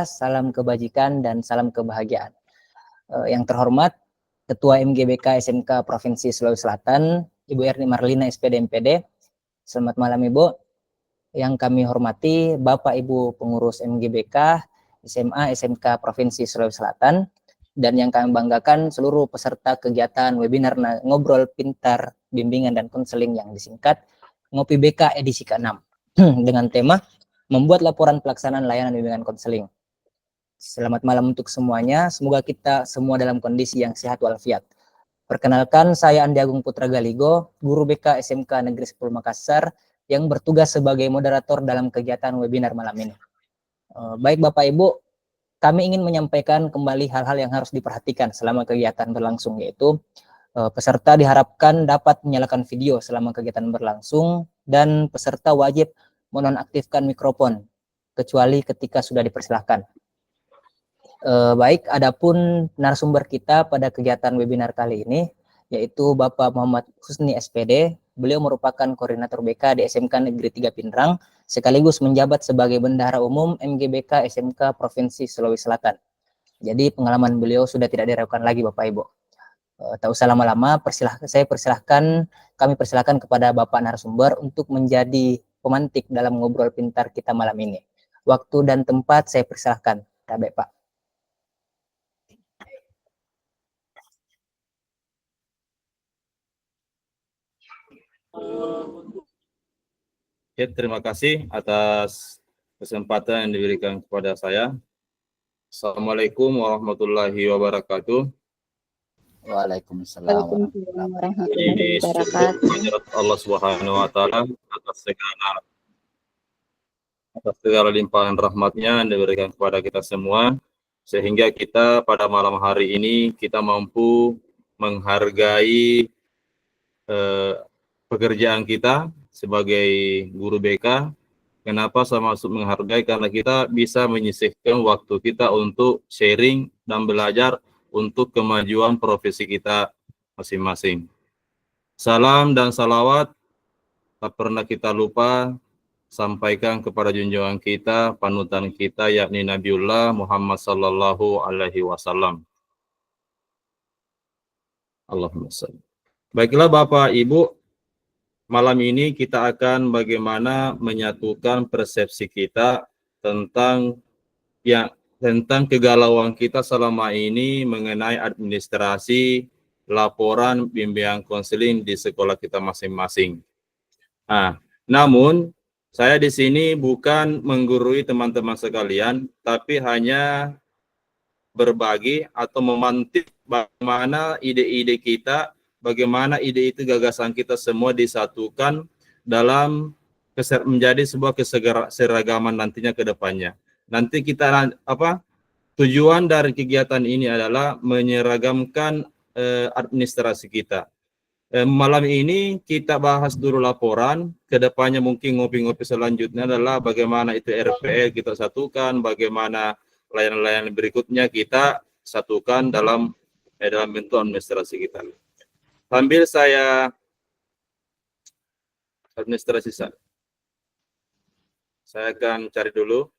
salam kebajikan dan salam kebahagiaan. Yang terhormat Ketua MGBK SMK Provinsi Sulawesi Selatan, Ibu Erni Marlina SPD MPD. Selamat malam Ibu. Yang kami hormati Bapak Ibu pengurus MGBK SMA SMK Provinsi Sulawesi Selatan, dan yang kami banggakan seluruh peserta kegiatan webinar Ngobrol Pintar Bimbingan dan Konseling yang disingkat Ngopi BK edisi ke-6 dengan tema membuat laporan pelaksanaan layanan bimbingan konseling. Selamat malam untuk semuanya. Semoga kita semua dalam kondisi yang sehat walafiat. Perkenalkan, saya Andi Agung Putra Galigo, guru BK SMK Negeri 10 Makassar yang bertugas sebagai moderator dalam kegiatan webinar malam ini. Baik Bapak Ibu, kami ingin menyampaikan kembali hal-hal yang harus diperhatikan selama kegiatan berlangsung, yaitu peserta diharapkan dapat menyalakan video selama kegiatan berlangsung dan peserta wajib menonaktifkan mikrofon kecuali ketika sudah dipersilahkan. Baik, adapun narasumber kita pada kegiatan webinar kali ini yaitu Bapak Muhammad Husni SPD. Beliau merupakan koordinator BK di SMK Negeri 3 Pindrang, sekaligus menjabat sebagai Bendahara Umum MGBK SMK Provinsi Sulawesi Selatan. Jadi pengalaman beliau sudah tidak diragukan lagi Bapak Ibu. Tak usah lama-lama, kami persilahkan kepada Bapak narasumber untuk menjadi pemantik dalam ngobrol pintar kita malam ini. Waktu dan tempat saya persilahkan. Baik Pak. Ya, terima kasih atas kesempatan yang diberikan kepada saya. Assalamualaikum warahmatullahi wabarakatuh. Waalaikumsalam warahmatullahi wabarakatuh. Allah Subhanahu wa taala atas segala limpahan rahmatnya yang diberikan kepada kita semua, sehingga kita pada malam hari ini kita mampu menghargai pekerjaan kita sebagai guru BK. Kenapa saya maksud menghargai? Karena kita bisa menyisihkan waktu kita untuk sharing dan belajar untuk kemajuan profesi kita masing-masing. Salam dan salawat tak pernah kita lupa sampaikan kepada junjungan kita, panutan kita, yakni Nabiullah Muhammad sallallahu alaihi wasallam. Allahumma salli. Baiklah Bapak Ibu, malam ini kita akan bagaimana menyatukan persepsi kita tentang kegalauan kita selama ini mengenai administrasi laporan bimbingan konseling di sekolah kita masing-masing. Namun saya di sini bukan menggurui teman-teman sekalian, tapi hanya berbagi atau memantik bagaimana ide-ide kita, bagaimana ide itu gagasan kita semua disatukan dalam menjadi sebuah keseragaman nantinya ke depannya. Nanti kita tujuan dari kegiatan ini adalah menyeragamkan administrasi kita. Malam ini kita bahas dulu laporan, ke depannya mungkin ngopi-ngopi selanjutnya adalah bagaimana itu RPL kita satukan, bagaimana layanan-layanan berikutnya kita satukan dalam bentuk administrasi kita. Sambil saya administrasi saya akan cari dulu.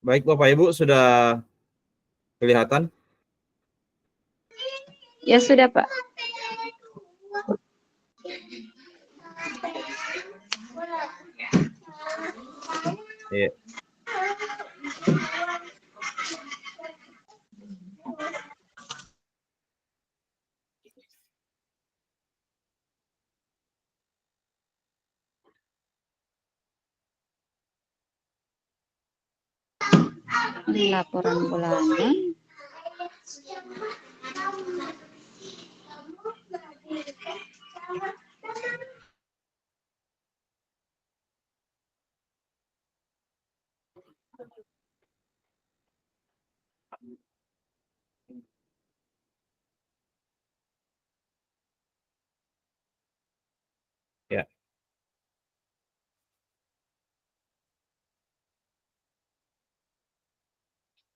Baik Bapak Ibu, sudah kelihatan? Ya sudah, Pak. Iya. Laporan bulanan. Ya.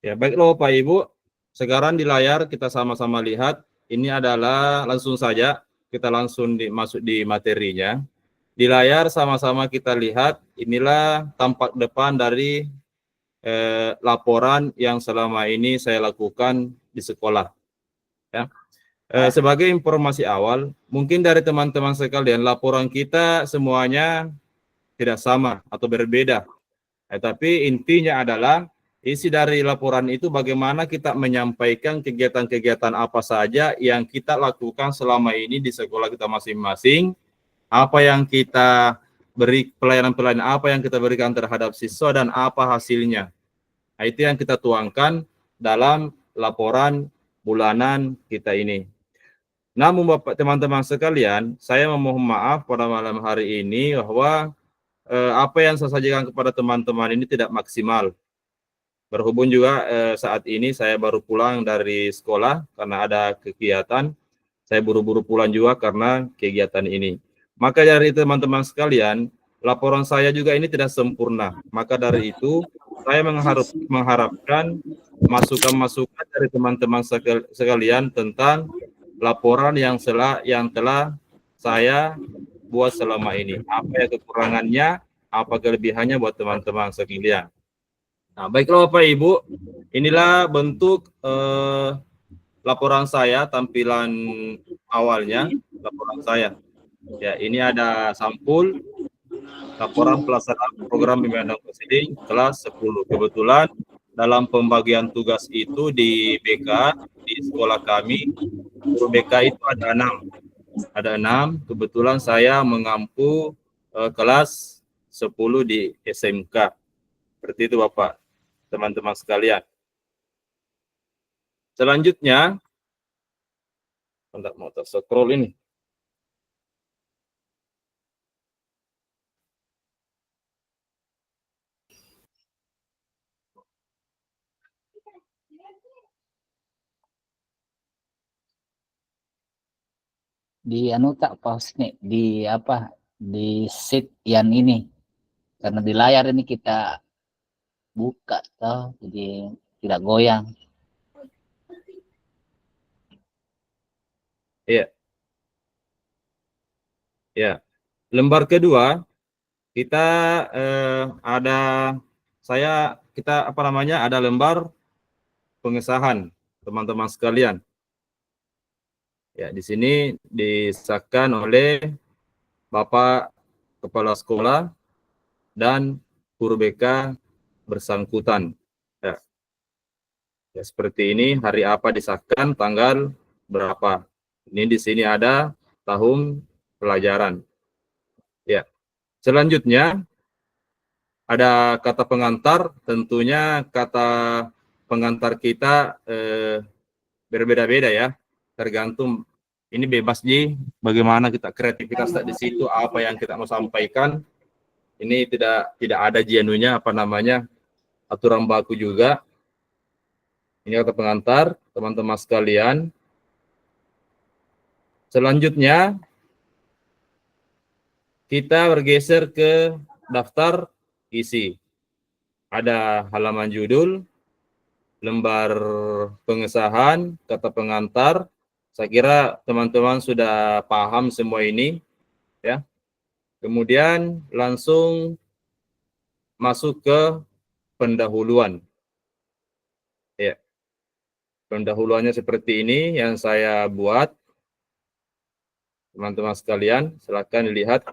Ya, baiklah Bapak Ibu. Sekarang di layar kita sama-sama lihat. Ini adalah langsung saja kita langsung masuk di materinya. Di layar sama-sama kita lihat, inilah tampak depan dari laporan yang selama ini saya lakukan di sekolah. Ya. Sebagai informasi awal, mungkin dari teman-teman sekalian, laporan kita semuanya tidak sama atau berbeda. Tapi intinya adalah isi dari laporan itu bagaimana kita menyampaikan kegiatan-kegiatan apa saja yang kita lakukan selama ini di sekolah kita masing-masing, apa yang kita beri, pelayanan-pelayanan apa yang kita berikan terhadap siswa dan apa hasilnya. Nah, itu yang kita tuangkan dalam laporan bulanan kita ini. Namun Bapak teman-teman sekalian, saya memohon maaf pada malam hari ini bahwa apa yang saya sajikan kepada teman-teman ini tidak maksimal. Berhubung juga saat ini saya baru pulang dari sekolah karena ada kegiatan. Saya buru-buru pulang juga karena kegiatan ini. Maka dari teman-teman sekalian, laporan saya juga ini tidak sempurna. Maka dari itu, saya mengharapkan masukan-masukan dari teman-teman sekalian tentang laporan yang telah saya buat selama ini. Apa ya kekurangannya, apa kelebihannya buat teman-teman sekalian. Nah, baiklah Bapak Ibu, inilah bentuk laporan saya, tampilan awalnya laporan saya. Ya, ini ada sampul laporan pelaksanaan program pembinaan konseling kelas 10. Kebetulan dalam pembagian tugas itu di BK, di sekolah kami, guru BK itu ada 6. Ada 6, kebetulan saya mengampu kelas 10 di SMK. Seperti itu Bapak, teman-teman sekalian. Selanjutnya, hendak mau scroll ini. Di anu tak pause nih, di apa? Di sheet yang ini. Karena di layar ini kita buka toh, jadi tidak goyang. Iya. Ya. Lembar kedua kita ada lembar pengesahan teman-teman sekalian. Ya, di sini disahkan oleh Bapak Kepala Sekolah dan guru BK bersangkutan. Ya. Ya, seperti ini, hari apa disahkan, tanggal berapa. Ini di sini ada tahun pelajaran. Ya. Selanjutnya ada kata pengantar, tentunya kata pengantar kita berbeda-beda ya, tergantung. Ini bebas Ji, bagaimana kita kreativitas di situ, apa yang kita mau sampaikan. Ini tidak ada jenunya aturan baku juga. Ini kata pengantar, teman-teman sekalian. Selanjutnya kita bergeser ke daftar isi. Ada halaman judul, lembar pengesahan, kata pengantar. Saya kira teman-teman sudah paham semua ini, ya. Kemudian langsung masuk ke pendahuluan. Pendahuluannya seperti ini yang saya buat. Teman-teman sekalian, silakan dilihat.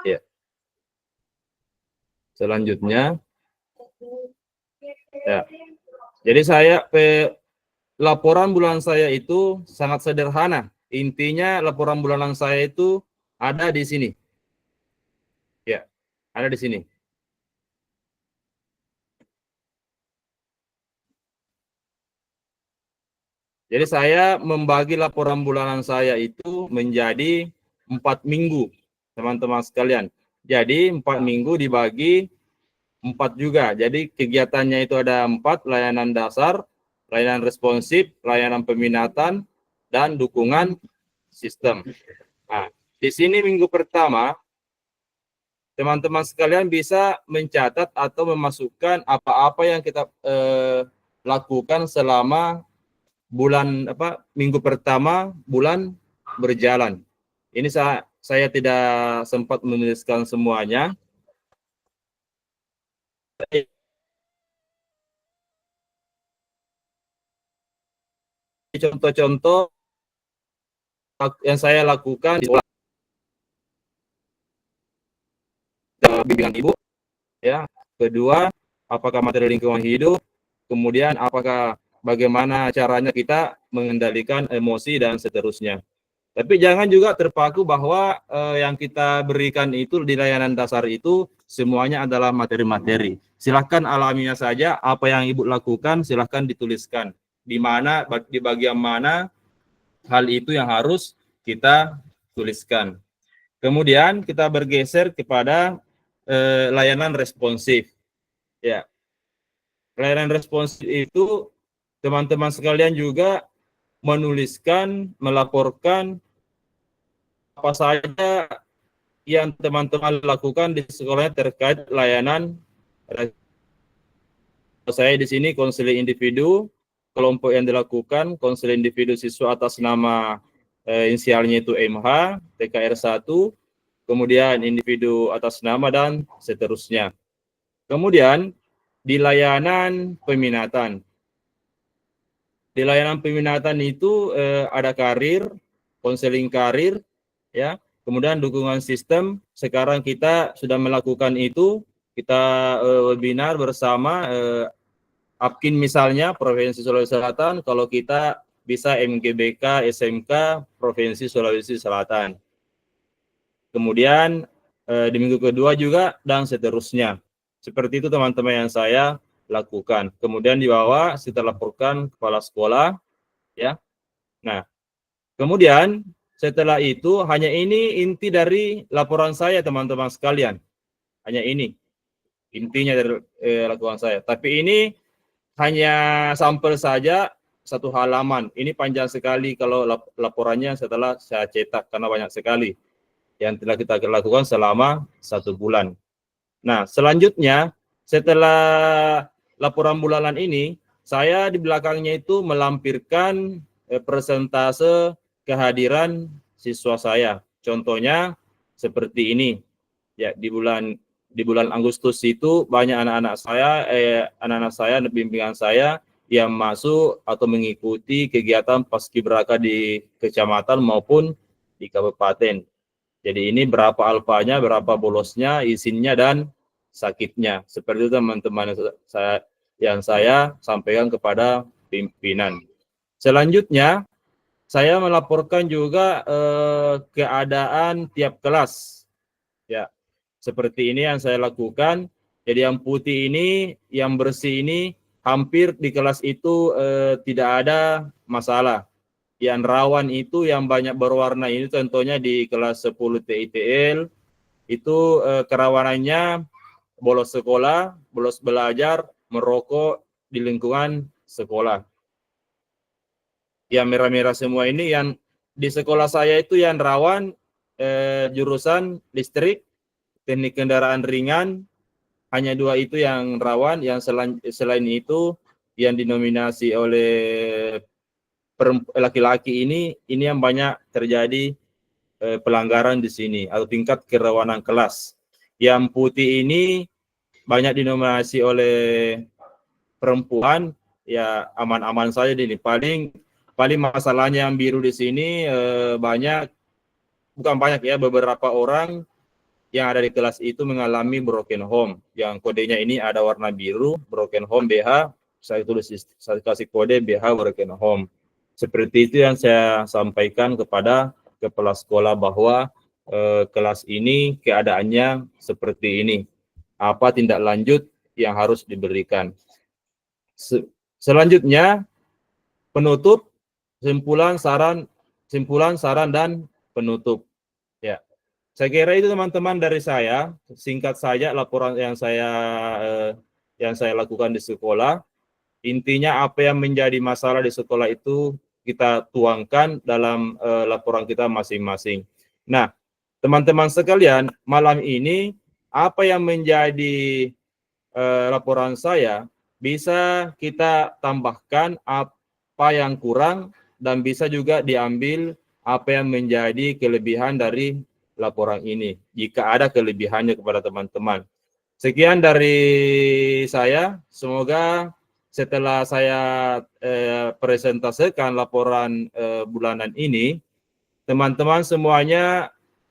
Ya. Selanjutnya, ya. Jadi laporan bulanan saya itu sangat sederhana. Intinya laporan bulanan saya itu ada di sini. Ya, ada di sini. Jadi saya membagi laporan bulanan saya itu menjadi 4 minggu, teman-teman sekalian. Jadi 4 minggu dibagi 4 juga. Jadi kegiatannya itu ada 4, layanan dasar, layanan responsif, layanan peminatan, dan dukungan sistem. Nah, di sini minggu pertama, teman-teman sekalian bisa mencatat atau memasukkan apa-apa yang kita lakukan selama minggu pertama bulan berjalan. Ini saya tidak sempat menuliskan semuanya. Contoh-contoh yang saya lakukan di sekolah. Bimbingan ibu, ya. Kedua, apakah materi lingkungan hidup? Kemudian bagaimana caranya kita mengendalikan emosi dan seterusnya. Tapi jangan juga terpaku bahwa yang kita berikan itu di layanan dasar itu semuanya adalah materi-materi. Silahkan alaminya saja apa yang ibu lakukan, silahkan dituliskan. Di bagian mana hal itu yang harus kita tuliskan. Kemudian kita bergeser kepada layanan responsif. Ya, layanan responsif itu teman-teman sekalian juga menuliskan, melaporkan apa saja yang teman-teman lakukan di sekolahnya terkait layanan. Saya di sini konseling individu, kelompok yang dilakukan, konseling individu siswa atas nama inisialnya itu MH, TKR 1, kemudian individu atas nama dan seterusnya. Kemudian di layanan peminatan. Di layanan peminatan itu ada karir, konseling karir, ya. Kemudian dukungan sistem. Sekarang kita sudah melakukan itu. Kita webinar bersama APKIN misalnya Provinsi Sulawesi Selatan. Kalau kita bisa MGBK SMK Provinsi Sulawesi Selatan. Kemudian di minggu kedua juga dan seterusnya. Seperti itu teman-teman yang saya lakukan. Kemudian di bawah kita laporkan kepala sekolah, ya. Nah, kemudian setelah itu hanya ini inti dari laporan saya teman-teman sekalian. Hanya ini intinya dari laporan saya. Tapi ini hanya sampel saja satu halaman. Ini panjang sekali kalau laporannya setelah saya cetak karena banyak sekali yang telah kita lakukan selama 1 bulan. Nah, selanjutnya setelah laporan bulanan ini, saya di belakangnya itu melampirkan persentase kehadiran siswa saya. Contohnya seperti ini. Ya, di bulan Agustus itu banyak anak-anak saya, bimbingan saya yang masuk atau mengikuti kegiatan paskibraka di kecamatan maupun di kabupaten. Jadi ini berapa alfanya, berapa bolosnya, izinnya, dan sakitnya. Seperti itu teman-teman yang saya sampaikan kepada pimpinan. Selanjutnya, saya melaporkan juga keadaan tiap kelas. Ya, seperti ini yang saya lakukan. Jadi yang putih ini, yang bersih ini, hampir di kelas itu tidak ada masalah. Yang rawan itu yang banyak berwarna ini contohnya di kelas 10 TITL itu kerawanannya bolos sekolah, bolos belajar, merokok di lingkungan sekolah. Yang merah-merah semua ini yang di sekolah saya itu yang rawan jurusan listrik, teknik kendaraan ringan, hanya 2 itu yang rawan. Yang selain itu yang dinominasi oleh laki-laki ini yang banyak terjadi pelanggaran di sini atau tingkat kerawanan kelas. Yang putih ini banyak dinominasi oleh perempuan, ya aman-aman saja ini. Paling masalahnya yang biru di sini bukan banyak ya, beberapa orang yang ada di kelas itu mengalami broken home. Yang kodenya ini ada warna biru, broken home BH, saya kasih kode BH broken home. Seperti itu yang saya sampaikan kepada kepala sekolah bahwa kelas ini keadaannya seperti ini. Apa tindak lanjut yang harus diberikan? Selanjutnya penutup, simpulan, saran dan penutup. Ya, saya kira itu teman-teman dari saya. Singkat saja laporan yang saya lakukan di sekolah. Intinya apa yang menjadi masalah di sekolah itu kita tuangkan dalam laporan kita masing-masing. Nah, teman-teman sekalian, malam ini apa yang menjadi laporan saya bisa kita tambahkan apa yang kurang dan bisa juga diambil apa yang menjadi kelebihan dari laporan ini jika ada kelebihannya kepada teman-teman. Sekian dari saya, semoga setelah saya presentasikan laporan bulanan ini, teman-teman semuanya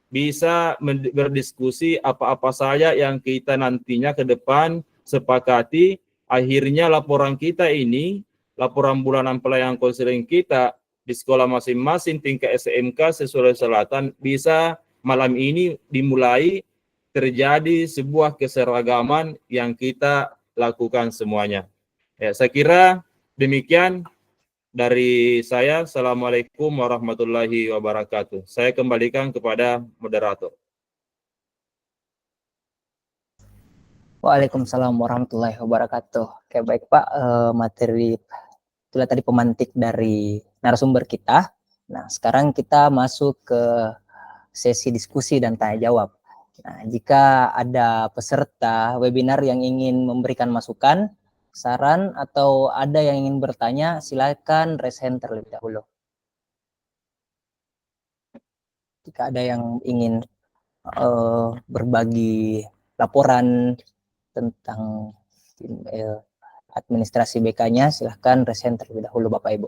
bisa berdiskusi apa-apa saja yang kita nantinya ke depan sepakati. Akhirnya laporan kita ini, laporan bulanan pelayanan konseling kita di sekolah masing-masing tingkat SMK Sulawesi Selatan bisa malam ini dimulai terjadi sebuah keseragaman yang kita lakukan semuanya. Ya, saya kira demikian dari saya. Assalamualaikum warahmatullahi wabarakatuh. Saya kembalikan kepada moderator. Waalaikumsalam warahmatullahi wabarakatuh. Oke, baik Pak, materi itulah tadi pemantik dari narasumber kita. Nah, sekarang kita masuk ke sesi diskusi dan tanya jawab. Nah, jika ada peserta webinar yang ingin memberikan masukan, saran, atau ada yang ingin bertanya, silakan raise hand terlebih dahulu. Jika ada yang ingin berbagi laporan tentang administrasi BK-nya, silahkan raise hand terlebih dahulu Bapak Ibu.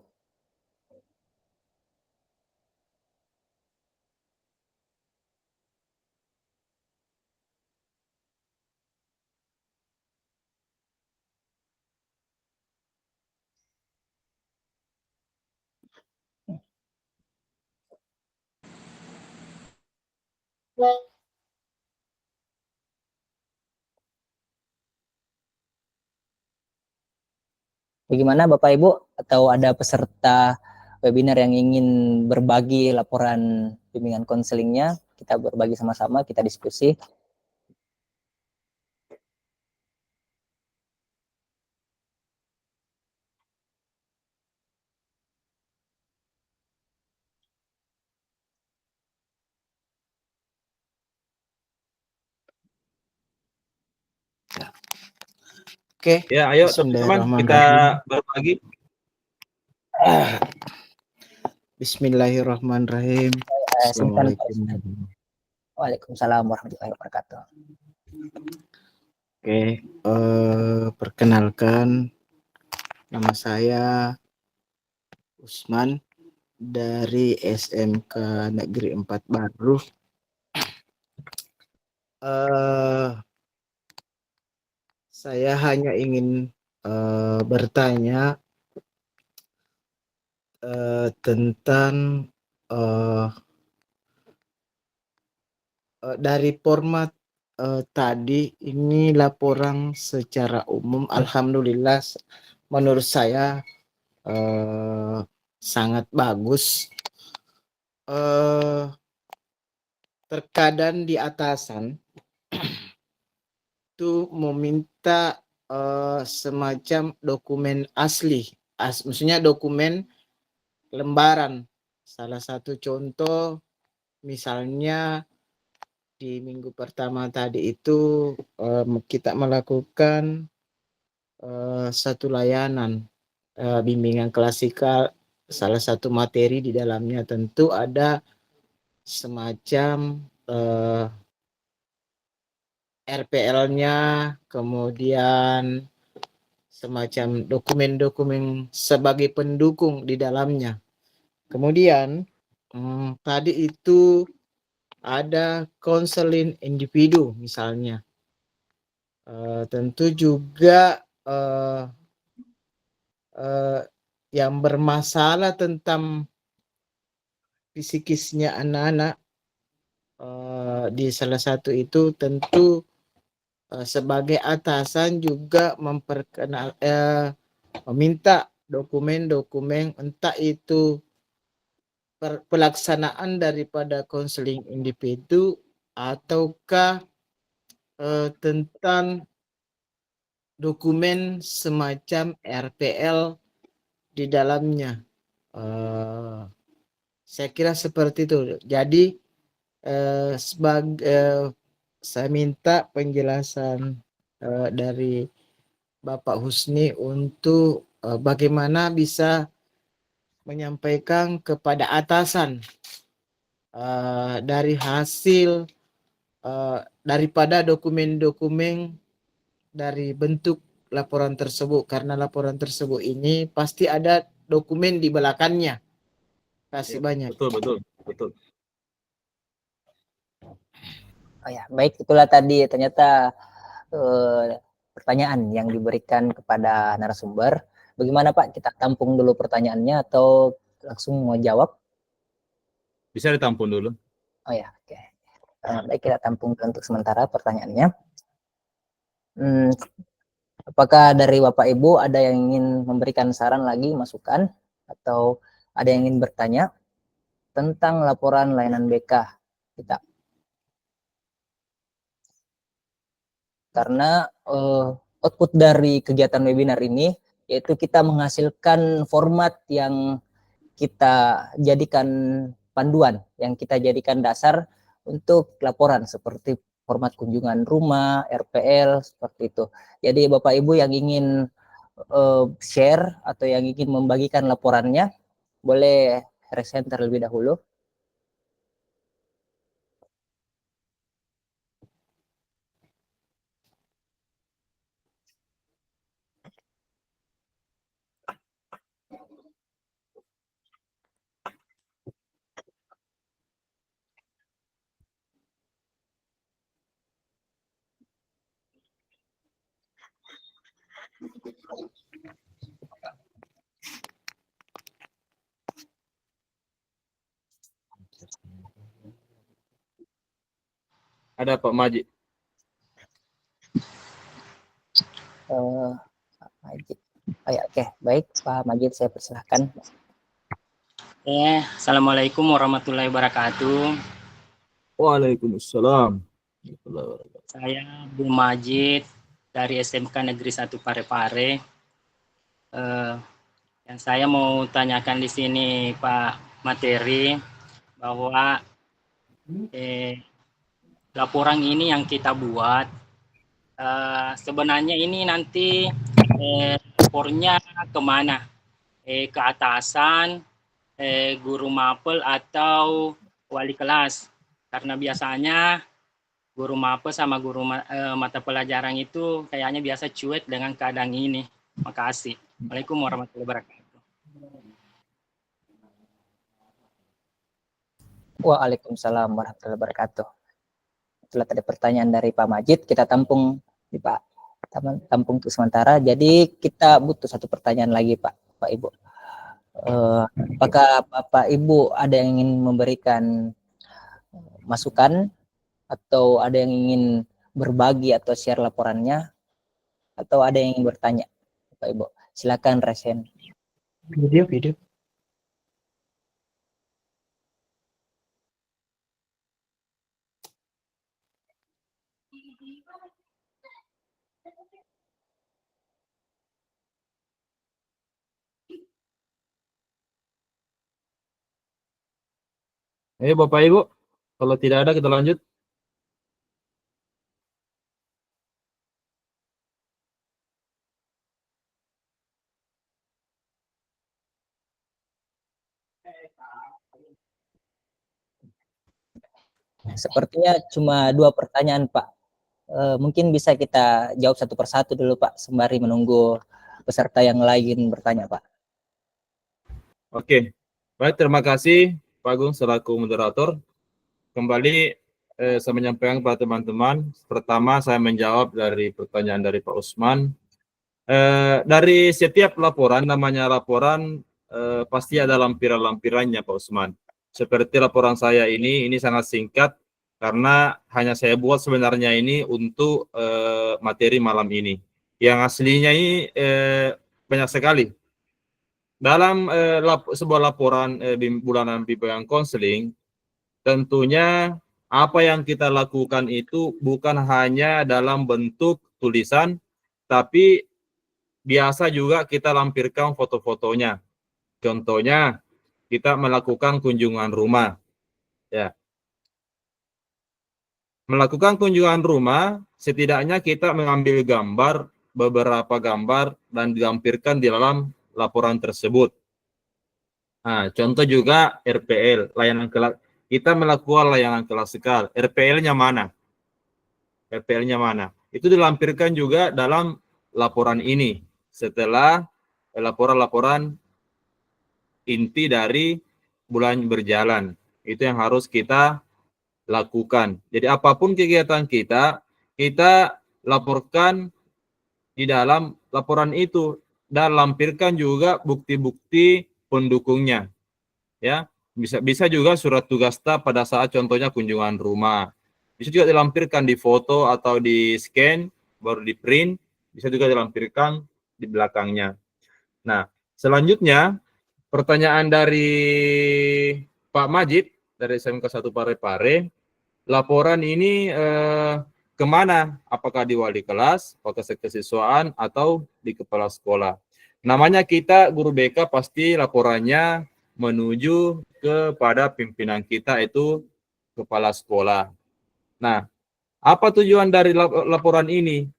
Bagaimana Bapak Ibu, atau ada peserta webinar yang ingin berbagi laporan bimbingan konselingnya? Kita berbagi sama-sama, kita diskusi. Oke. Ya, ayo teman-teman kita berbagi. Bismillahirrahmanirrahim. Assalamualaikum. Waalaikumsalam warahmatullahi wabarakatuh. Oke, perkenalkan, nama saya Usman dari SMK Negeri 4 Baru. Saya hanya ingin bertanya tentang dari format tadi ini laporan secara umum, alhamdulillah menurut saya sangat bagus. Terkadang di atasan itu meminta semacam dokumen asli, maksudnya dokumen lembaran. Salah satu contoh misalnya di minggu pertama tadi itu kita melakukan satu layanan bimbingan klasikal. Salah satu materi di dalamnya tentu ada semacam RPL-nya, kemudian semacam dokumen-dokumen sebagai pendukung di dalamnya. Kemudian tadi itu ada konseling individu misalnya. Tentu juga yang bermasalah tentang psikisnya anak-anak di salah satu itu tentu sebagai atasan juga meminta dokumen-dokumen, entah itu pelaksanaan daripada konseling individu ataukah tentang dokumen semacam RPL di dalamnya. Saya kira seperti itu. Jadi saya minta penjelasan dari Bapak Husni untuk bagaimana bisa menyampaikan kepada atasan dari hasil daripada dokumen-dokumen dari bentuk laporan tersebut, karena laporan tersebut ini pasti ada dokumen di belakangnya. Kasih banyak. Betul. Oh ya, baik, itulah tadi ternyata pertanyaan yang diberikan kepada narasumber. Bagaimana Pak, kita tampung dulu pertanyaannya atau langsung mau jawab? Bisa ditampung dulu. Oh ya, oke. Baik, kita tampung untuk sementara pertanyaannya. Apakah dari Bapak Ibu ada yang ingin memberikan saran lagi, masukan, atau ada yang ingin bertanya tentang laporan layanan BK kita? Karena output dari kegiatan webinar ini yaitu kita menghasilkan format yang kita jadikan panduan, yang kita jadikan dasar untuk laporan seperti format kunjungan rumah, RPL, seperti itu. Jadi Bapak Ibu yang ingin share atau yang ingin membagikan laporannya, boleh raise hand terlebih dahulu. Ada Pak Majid. Majid. Oh ya, oke, baik Pak Majid, saya persilahkan. Assalamualaikum warahmatullahi wabarakatuh. Waalaikumsalam. Saya Bu Majid dari SMK Negeri 1 Parepare. Yang saya mau tanyakan di sini Pak Materi bahwa laporan ini yang kita buat sebenarnya ini nanti lapornya kemana? Ke atasan, guru mapel atau wali kelas? Karena biasanya guru mapel sama guru mata pelajaran itu kayaknya biasa cuek dengan keadaan ini. Makasih. Assalamualaikum warahmatullahi wabarakatuh. Waalaikumsalam warahmatullahi wabarakatuh. Itulah tadi pertanyaan dari Pak Majid, kita tampung di Pak, tampung untuk sementara. Jadi kita butuh satu pertanyaan lagi Pak Ibu. Apakah Bapak Ibu ada yang ingin memberikan masukan atau ada yang ingin berbagi atau share laporannya, atau ada yang ingin bertanya? Bapak Ibu, silakan resen. Video. Bapak Ibu, kalau tidak ada kita lanjut. Sepertinya cuma 2 pertanyaan Pak Mungkin bisa kita jawab satu persatu dulu Pak, sembari menunggu peserta yang lain bertanya Pak. Oke, baik, terima kasih Pak Agung selaku moderator. Kembali saya menyampaikan kepada teman-teman. Pertama saya menjawab dari pertanyaan dari Pak Usman. Dari setiap laporan, namanya laporan pasti ada lampiran-lampirannya Pak Usman. Seperti laporan saya ini sangat singkat karena hanya saya buat sebenarnya ini untuk materi malam ini. Yang aslinya ini banyak sekali. Dalam sebuah laporan bulanan bimbingan konseling, tentunya apa yang kita lakukan itu bukan hanya dalam bentuk tulisan, tapi biasa juga kita lampirkan foto-fotonya. Contohnya, kita melakukan kunjungan rumah. Ya. Melakukan kunjungan rumah, setidaknya kita mengambil gambar, beberapa gambar, dan dilampirkan di dalam laporan tersebut. Nah, contoh juga RPL, layanan kelas. Kita melakukan layanan klasikal. RPL-nya mana? RPL-nya mana? Itu dilampirkan juga dalam laporan ini. Setelah laporan-laporan inti dari bulan berjalan. Itu yang harus kita lakukan. Jadi apapun kegiatan kita laporkan di dalam laporan itu dan lampirkan juga bukti-bukti pendukungnya. Ya, bisa juga surat tugas staf pada saat contohnya kunjungan rumah. Bisa juga dilampirkan di foto atau di scan baru di print, bisa juga dilampirkan di belakangnya. Nah, selanjutnya pertanyaan dari Pak Majid dari SMK 1 Parepare, laporan ini kemana? Apakah di wali kelas, apakah kesiswaan, atau di kepala sekolah? Namanya kita guru BK pasti laporannya menuju kepada pimpinan kita, itu kepala sekolah. Nah, apa tujuan dari laporan ini?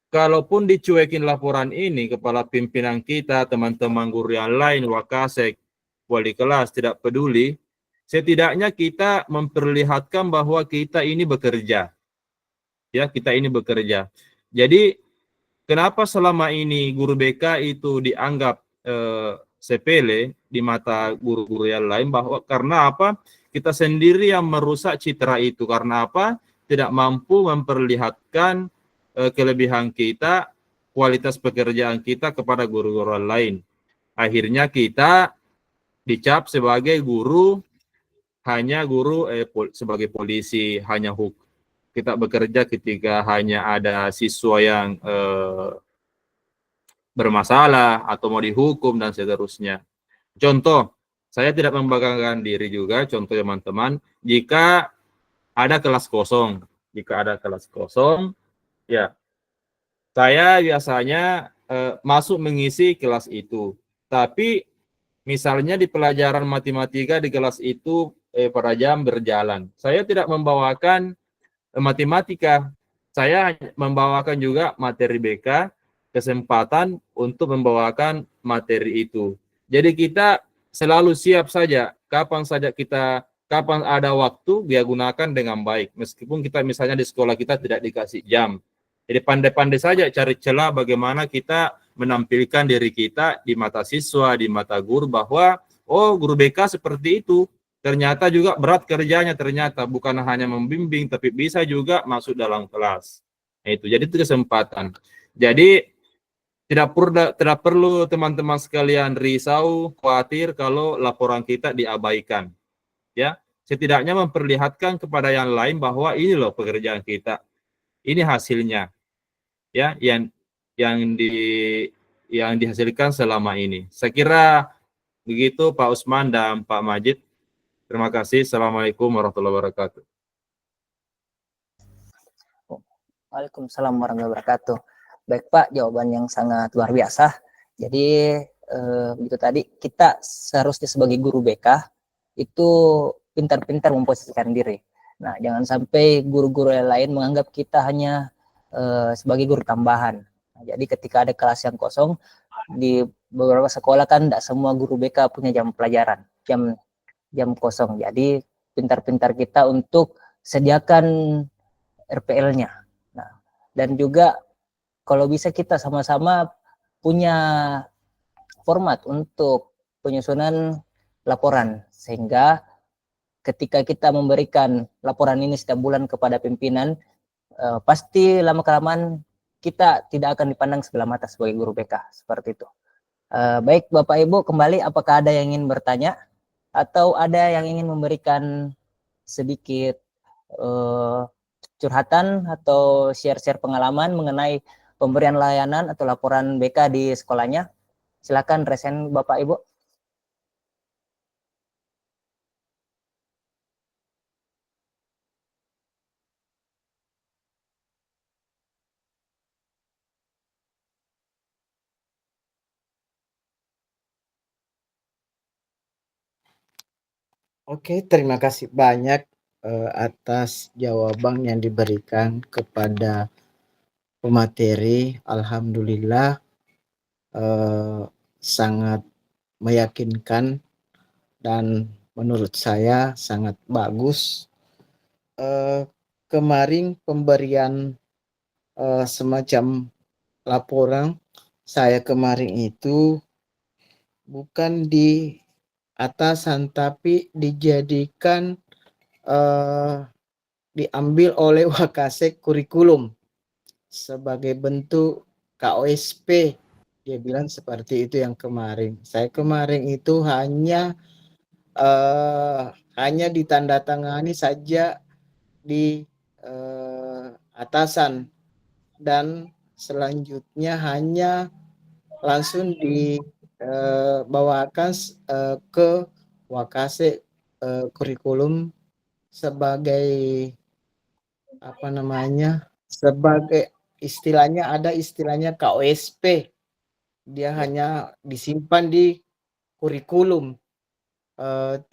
Kalaupun dicuekin laporan ini, kepala pimpinan kita, teman-teman guru yang lain, wakasek, wali kelas, tidak peduli, setidaknya kita memperlihatkan bahwa kita ini bekerja. Ya, kita ini bekerja. Jadi, kenapa selama ini guru BK itu dianggap sepele di mata guru-guru yang lain? Karena apa? Kita sendiri yang merusak citra itu. Karena apa? Tidak mampu memperlihatkan kelebihan kita, kualitas pekerjaan kita kepada guru-guru lain. Akhirnya kita dicap sebagai guru, hanya guru sebagai polisi, hanya kita bekerja ketika hanya ada siswa yang bermasalah atau mau dihukum dan seterusnya. Contoh, saya tidak membanggakan diri juga, contoh teman-teman, jika ada kelas kosong, ya, saya biasanya masuk mengisi kelas itu. Tapi misalnya di pelajaran matematika di kelas itu pada jam berjalan, saya tidak membawakan matematika. Saya membawakan juga materi BK, kesempatan untuk membawakan materi itu. Jadi kita selalu siap saja, kapan ada waktu, dia gunakan dengan baik. Meskipun kita misalnya di sekolah kita tidak dikasih jam. Jadi pandai-pandai saja cari celah bagaimana kita menampilkan diri kita di mata siswa, di mata guru, bahwa oh, guru BK seperti itu. Ternyata juga berat kerjanya, ternyata bukan hanya membimbing, tapi bisa juga masuk dalam kelas. Nah, itu. Jadi itu kesempatan. Jadi tidak perlu teman-teman sekalian risau, khawatir kalau laporan kita diabaikan. Ya, setidaknya memperlihatkan kepada yang lain bahwa ini loh pekerjaan kita, ini hasilnya, ya, yang dihasilkan selama ini. Saya kira begitu Pak Usman dan Pak Majid. Terima kasih. Assalamualaikum warahmatullahi wabarakatuh. Waalaikumsalam warahmatullahi wabarakatuh. Baik Pak, jawaban yang sangat luar biasa. Jadi begitu tadi, kita seharusnya sebagai guru BK itu pintar-pintar memposisikan diri. Nah, jangan sampai guru-guru yang lain menganggap kita hanya sebagai guru tambahan. Nah, jadi ketika ada kelas yang kosong, di beberapa sekolah kan tidak semua guru BK punya jam pelajaran, jam kosong. Jadi pintar-pintar kita untuk sediakan RPL-nya. dan juga kalau bisa kita sama-sama punya format untuk penyusunan laporan, sehingga ketika kita memberikan laporan ini setiap bulan kepada pimpinan, pasti lama-kelamaan kita tidak akan dipandang sebelah mata sebagai guru BK, seperti itu. Baik Bapak Ibu, kembali apakah ada yang ingin bertanya atau ada yang ingin memberikan sedikit curhatan atau share-share pengalaman mengenai pemberian layanan atau laporan BK di sekolahnya? Silakan resen Bapak Ibu. Oke, terima kasih banyak atas jawaban yang diberikan kepada pemateri. Alhamdulillah sangat meyakinkan dan menurut saya sangat bagus. Kemarin pemberian semacam laporan saya kemarin itu bukan di atasan tapi dijadikan diambil oleh Wakasek kurikulum sebagai bentuk KOSP. Dia bilang seperti itu yang kemarin. Saya kemarin itu hanya ditandatangani saja di atasan dan selanjutnya hanya langsung dibawakan ke Wakasek kurikulum sebagai apa namanya, sebagai istilahnya ada istilahnya KOSP. Dia hanya disimpan di kurikulum,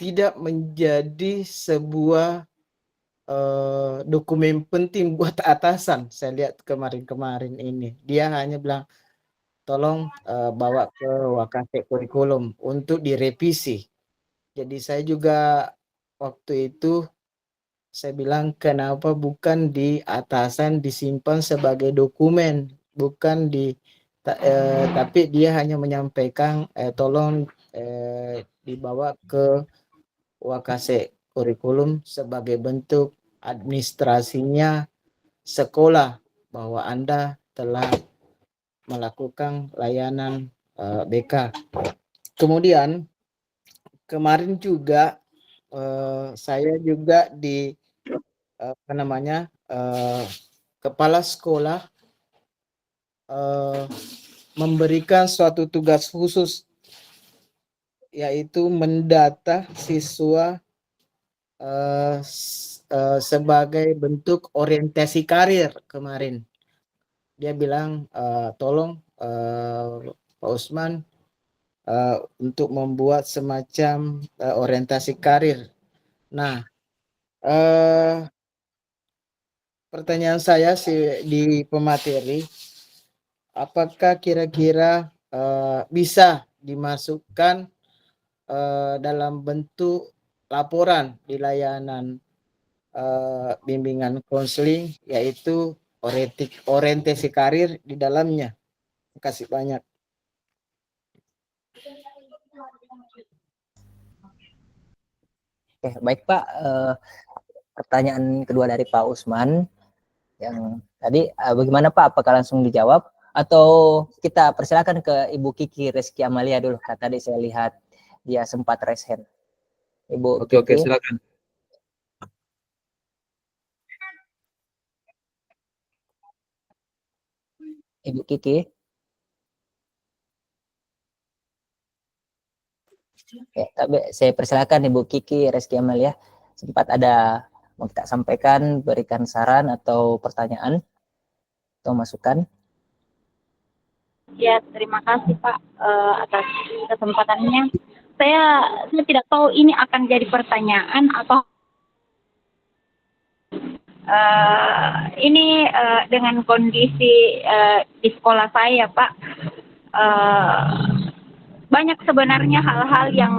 tidak menjadi sebuah dokumen penting buat atasan. Saya lihat kemarin-kemarin ini dia hanya bilang tolong bawa ke Wakasek kurikulum untuk direvisi. Jadi saya juga waktu itu saya bilang kenapa bukan di atasan disimpan sebagai dokumen, bukan tapi dia hanya menyampaikan tolong dibawa ke Wakasek kurikulum sebagai bentuk administrasinya sekolah bahwa Anda telah melakukan layanan BK. Kemudian kemarin juga saya juga di kepala sekolah memberikan suatu tugas khusus, yaitu mendata siswa sebagai bentuk orientasi karir kemarin. Dia bilang tolong Pak Usman untuk membuat semacam orientasi karir. Nah, pertanyaan saya di pemateri, apakah kira-kira bisa dimasukkan dalam bentuk laporan di layanan bimbingan konseling, yaitu orientasi karir di dalamnya. Terima kasih banyak. Oke, baik Pak. Pertanyaan kedua dari Pak Usman yang tadi, bagaimana Pak? Apakah langsung dijawab atau kita persilakan ke Ibu Kiki Reski Amalia dulu? Tadi saya lihat dia sempat raise hand. Ibu Oke, Kiki. silakan. Ibu Kiki. Ya, tapi saya persilakan Ibu Kiki Reski Amalia, sempat ada mau kita sampaikan, berikan saran atau pertanyaan atau masukan. Ya, terima kasih Pak atas kesempatannya. Saya tidak tahu ini akan jadi pertanyaan atau ini dengan kondisi di sekolah saya Pak, banyak sebenarnya hal-hal yang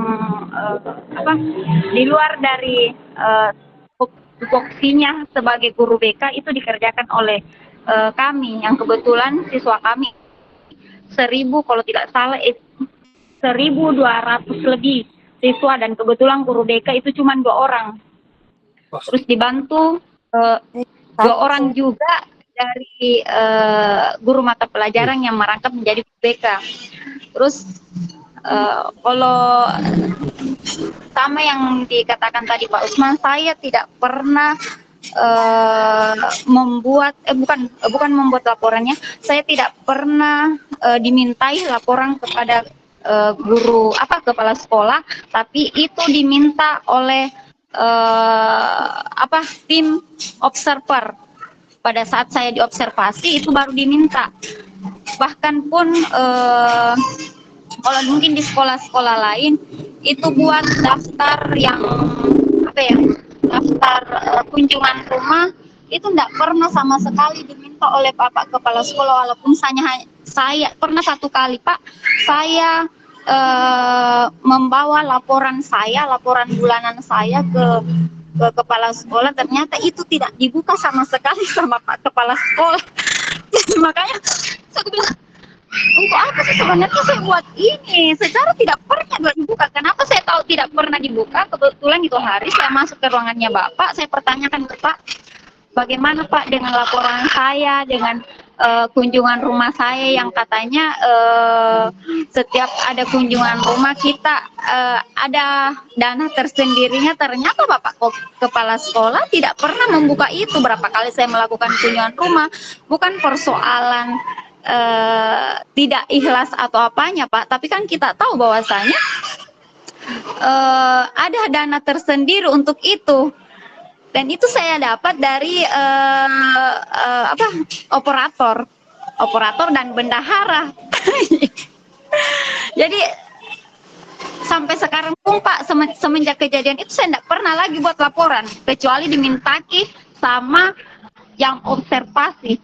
di luar dari tupoksinya sebagai guru BK itu dikerjakan oleh kami, yang kebetulan siswa kami 1.000 kalau tidak salah 1.200 lebih siswa, dan kebetulan guru BK itu cuma 2 orang. Terus dibantu 2 orang juga dari guru mata pelajaran yang merangkap menjadi guru BK. Terus kalau sama yang dikatakan tadi Pak Usman, saya tidak pernah bukan membuat laporannya, saya tidak pernah dimintai laporan kepada guru kepala sekolah, tapi itu diminta oleh tim observer. Pada saat saya diobservasi itu baru diminta. Bahkan pun kalau mungkin di sekolah-sekolah lain itu buat daftar yang daftar kunjungan rumah itu tidak pernah sama sekali diminta oleh Bapak Kepala Sekolah, walaupun saya pernah 1 kali Pak, saya membawa laporan bulanan saya ke Kepala Sekolah, ternyata itu tidak dibuka sama sekali sama Pak Kepala Sekolah. Makanya saya bilang, untuk apa sih sebenarnya saya buat ini? Secara tidak pernah dibuka. Kenapa saya tahu tidak pernah dibuka? Kebetulan itu hari saya masuk ke ruangannya Bapak, saya pertanyakan ke Pak, bagaimana Pak dengan laporan saya, dengan kunjungan rumah saya yang katanya setiap ada kunjungan rumah kita ada dana tersendirinya. Ternyata Bapak Kepala Sekolah tidak pernah membuka itu. Berapa kali saya melakukan kunjungan rumah, bukan persoalan tidak ikhlas atau apanya Pak, tapi kan kita tahu bahwasanya ada dana tersendiri untuk itu. Dan itu saya dapat dari operator dan bendahara. Jadi sampai sekarang pun Pak, semenjak kejadian itu saya tidak pernah lagi buat laporan, kecuali dimintaki sama yang observasi.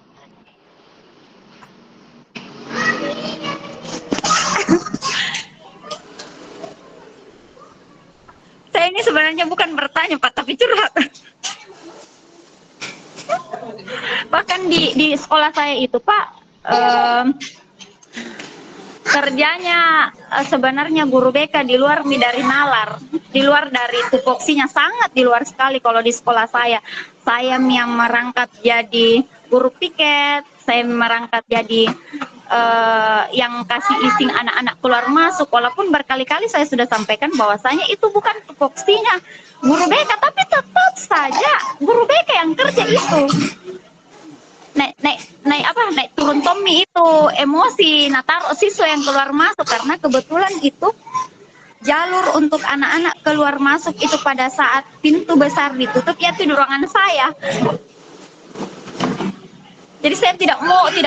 Saya ini sebenarnya bukan bertanya Pak, tapi curhat. Bahkan di sekolah saya itu Pak, kerjanya sebenarnya guru BK di luar dari nalar, di luar dari tupoksinya, sangat di luar sekali. Kalau di sekolah saya yang merangkap jadi guru piket, saya merangkap jadi yang kasih izin anak-anak keluar masuk, walaupun berkali-kali saya sudah sampaikan bahwasanya itu bukan tupoksinya guru BK, tapi tetap saja guru BK yang kerja itu. Naik turun Tommy itu emosi, taruh siswa yang keluar masuk, karena kebetulan itu jalur untuk anak-anak keluar masuk itu pada saat pintu besar ditutup, yaitu di ruangan saya. Jadi saya tidak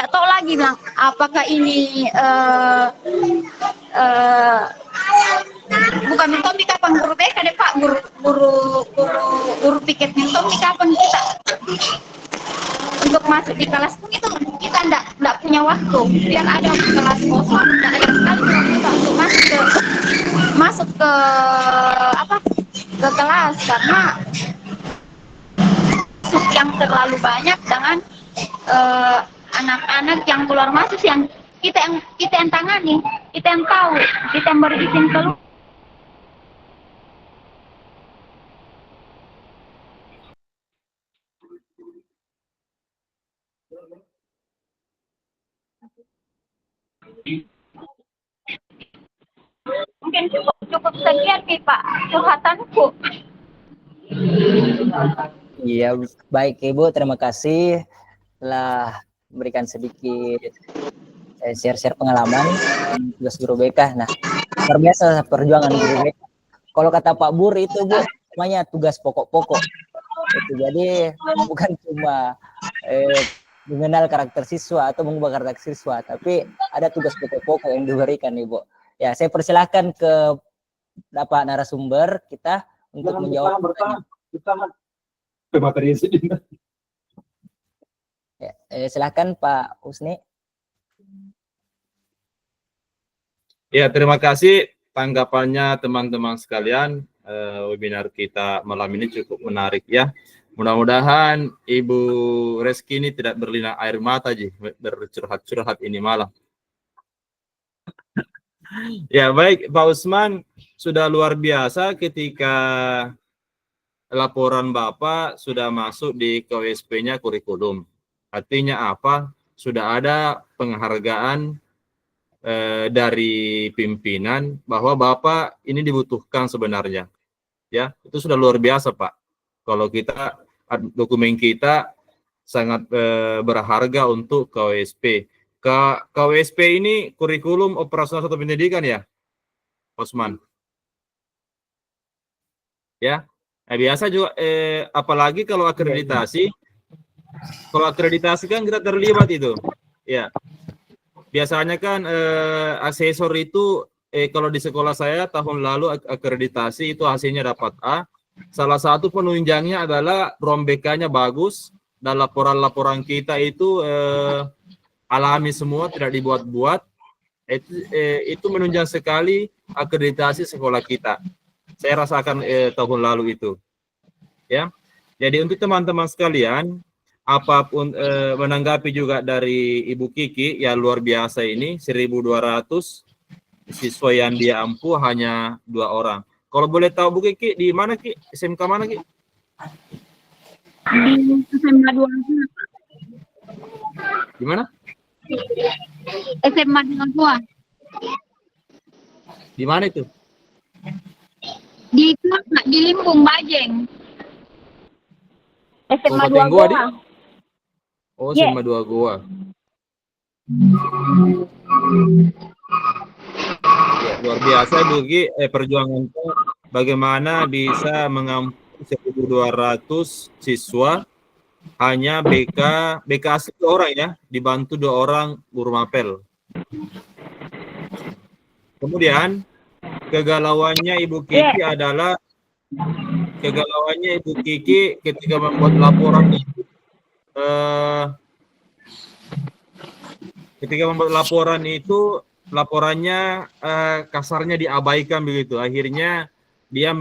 tahu lagi bilang apakah ini bukan mintomi kapan guru BK deh Pak, guru piket mintomi kapan kita untuk masuk di kelas pun itu kita enggak punya waktu, biar ada kelas kosong, enggak ada sekali kita untuk masuk ke kelas, karena yang terlalu banyak dengan anak-anak yang keluar masuk yang kita yang tangani, kita yang tahu, kita yang berizin keluar. Mungkin cukup sekian nih Pak curhatanku. Iya, baik Ibu, terima kasih telah memberikan sedikit share-share pengalaman tugas guru BK. Nah, luar biasa perjuangan guru BK. Kalau kata Pak Bur itu Bu, namanya tugas pokok-pokok. Jadi bukan cuma mengenal karakter siswa atau mengubah karakter siswa, tapi ada tugas pokok-pokok yang diberikan Ibu. Ya, saya persilahkan ke Bapak narasumber kita untuk menjawab pertanyaan. Ya, silakan Pak Husni. Ya, terima kasih tanggapannya teman-teman sekalian. Webinar kita malam ini cukup menarik ya. Mudah-mudahan Ibu Reski ini tidak berlinang air mata, Ji, bercurhat-curhat ini malam. Ya, baik, Pak Usman, sudah luar biasa ketika laporan Bapak sudah masuk di KWSP-nya kurikulum. Artinya apa? Sudah ada penghargaan dari pimpinan bahwa Bapak ini dibutuhkan sebenarnya. Ya, itu sudah luar biasa, Pak. Kalau kita dokumen kita sangat berharga untuk KWSP. KWSP ini kurikulum operasional satu pendidikan ya, Osman. Ya, biasa juga apalagi kalau akreditasi. Kalau akreditasi kan kita terlibat itu. Ya. Biasanya kan asesor itu kalau di sekolah saya tahun lalu akreditasi itu hasilnya dapat A. Salah satu penunjangnya adalah ROM-BK-nya bagus dan laporan-laporan kita itu alami semua, tidak dibuat-buat. Itu menunjang sekali akreditasi sekolah kita. Saya rasakan tahun lalu itu. Ya. Jadi untuk teman-teman sekalian, apapun menanggapi juga dari Ibu Kiki, ya luar biasa ini 1.200 siswa yang dia ampuh hanya 2 orang. Kalau boleh tahu Bu Kiki di mana Ki? SMK mana Ki? Di SMA 2. Di mana? SMA 2. Di mana itu? Di Limbung Bajeng. SMA Kabupaten 2 Goa, Di? Goa. Oh, Yes. SMA 2 Goa. Ya, luar biasa Bu Kiki perjuangan bagaimana bisa mengampu 1.200 siswa hanya BK asli 2 orang ya, dibantu 2 orang guru mapel. Kemudian kegalauannya Ibu Kiki adalah ketika membuat laporan itu laporannya kasarnya diabaikan begitu. Akhirnya dia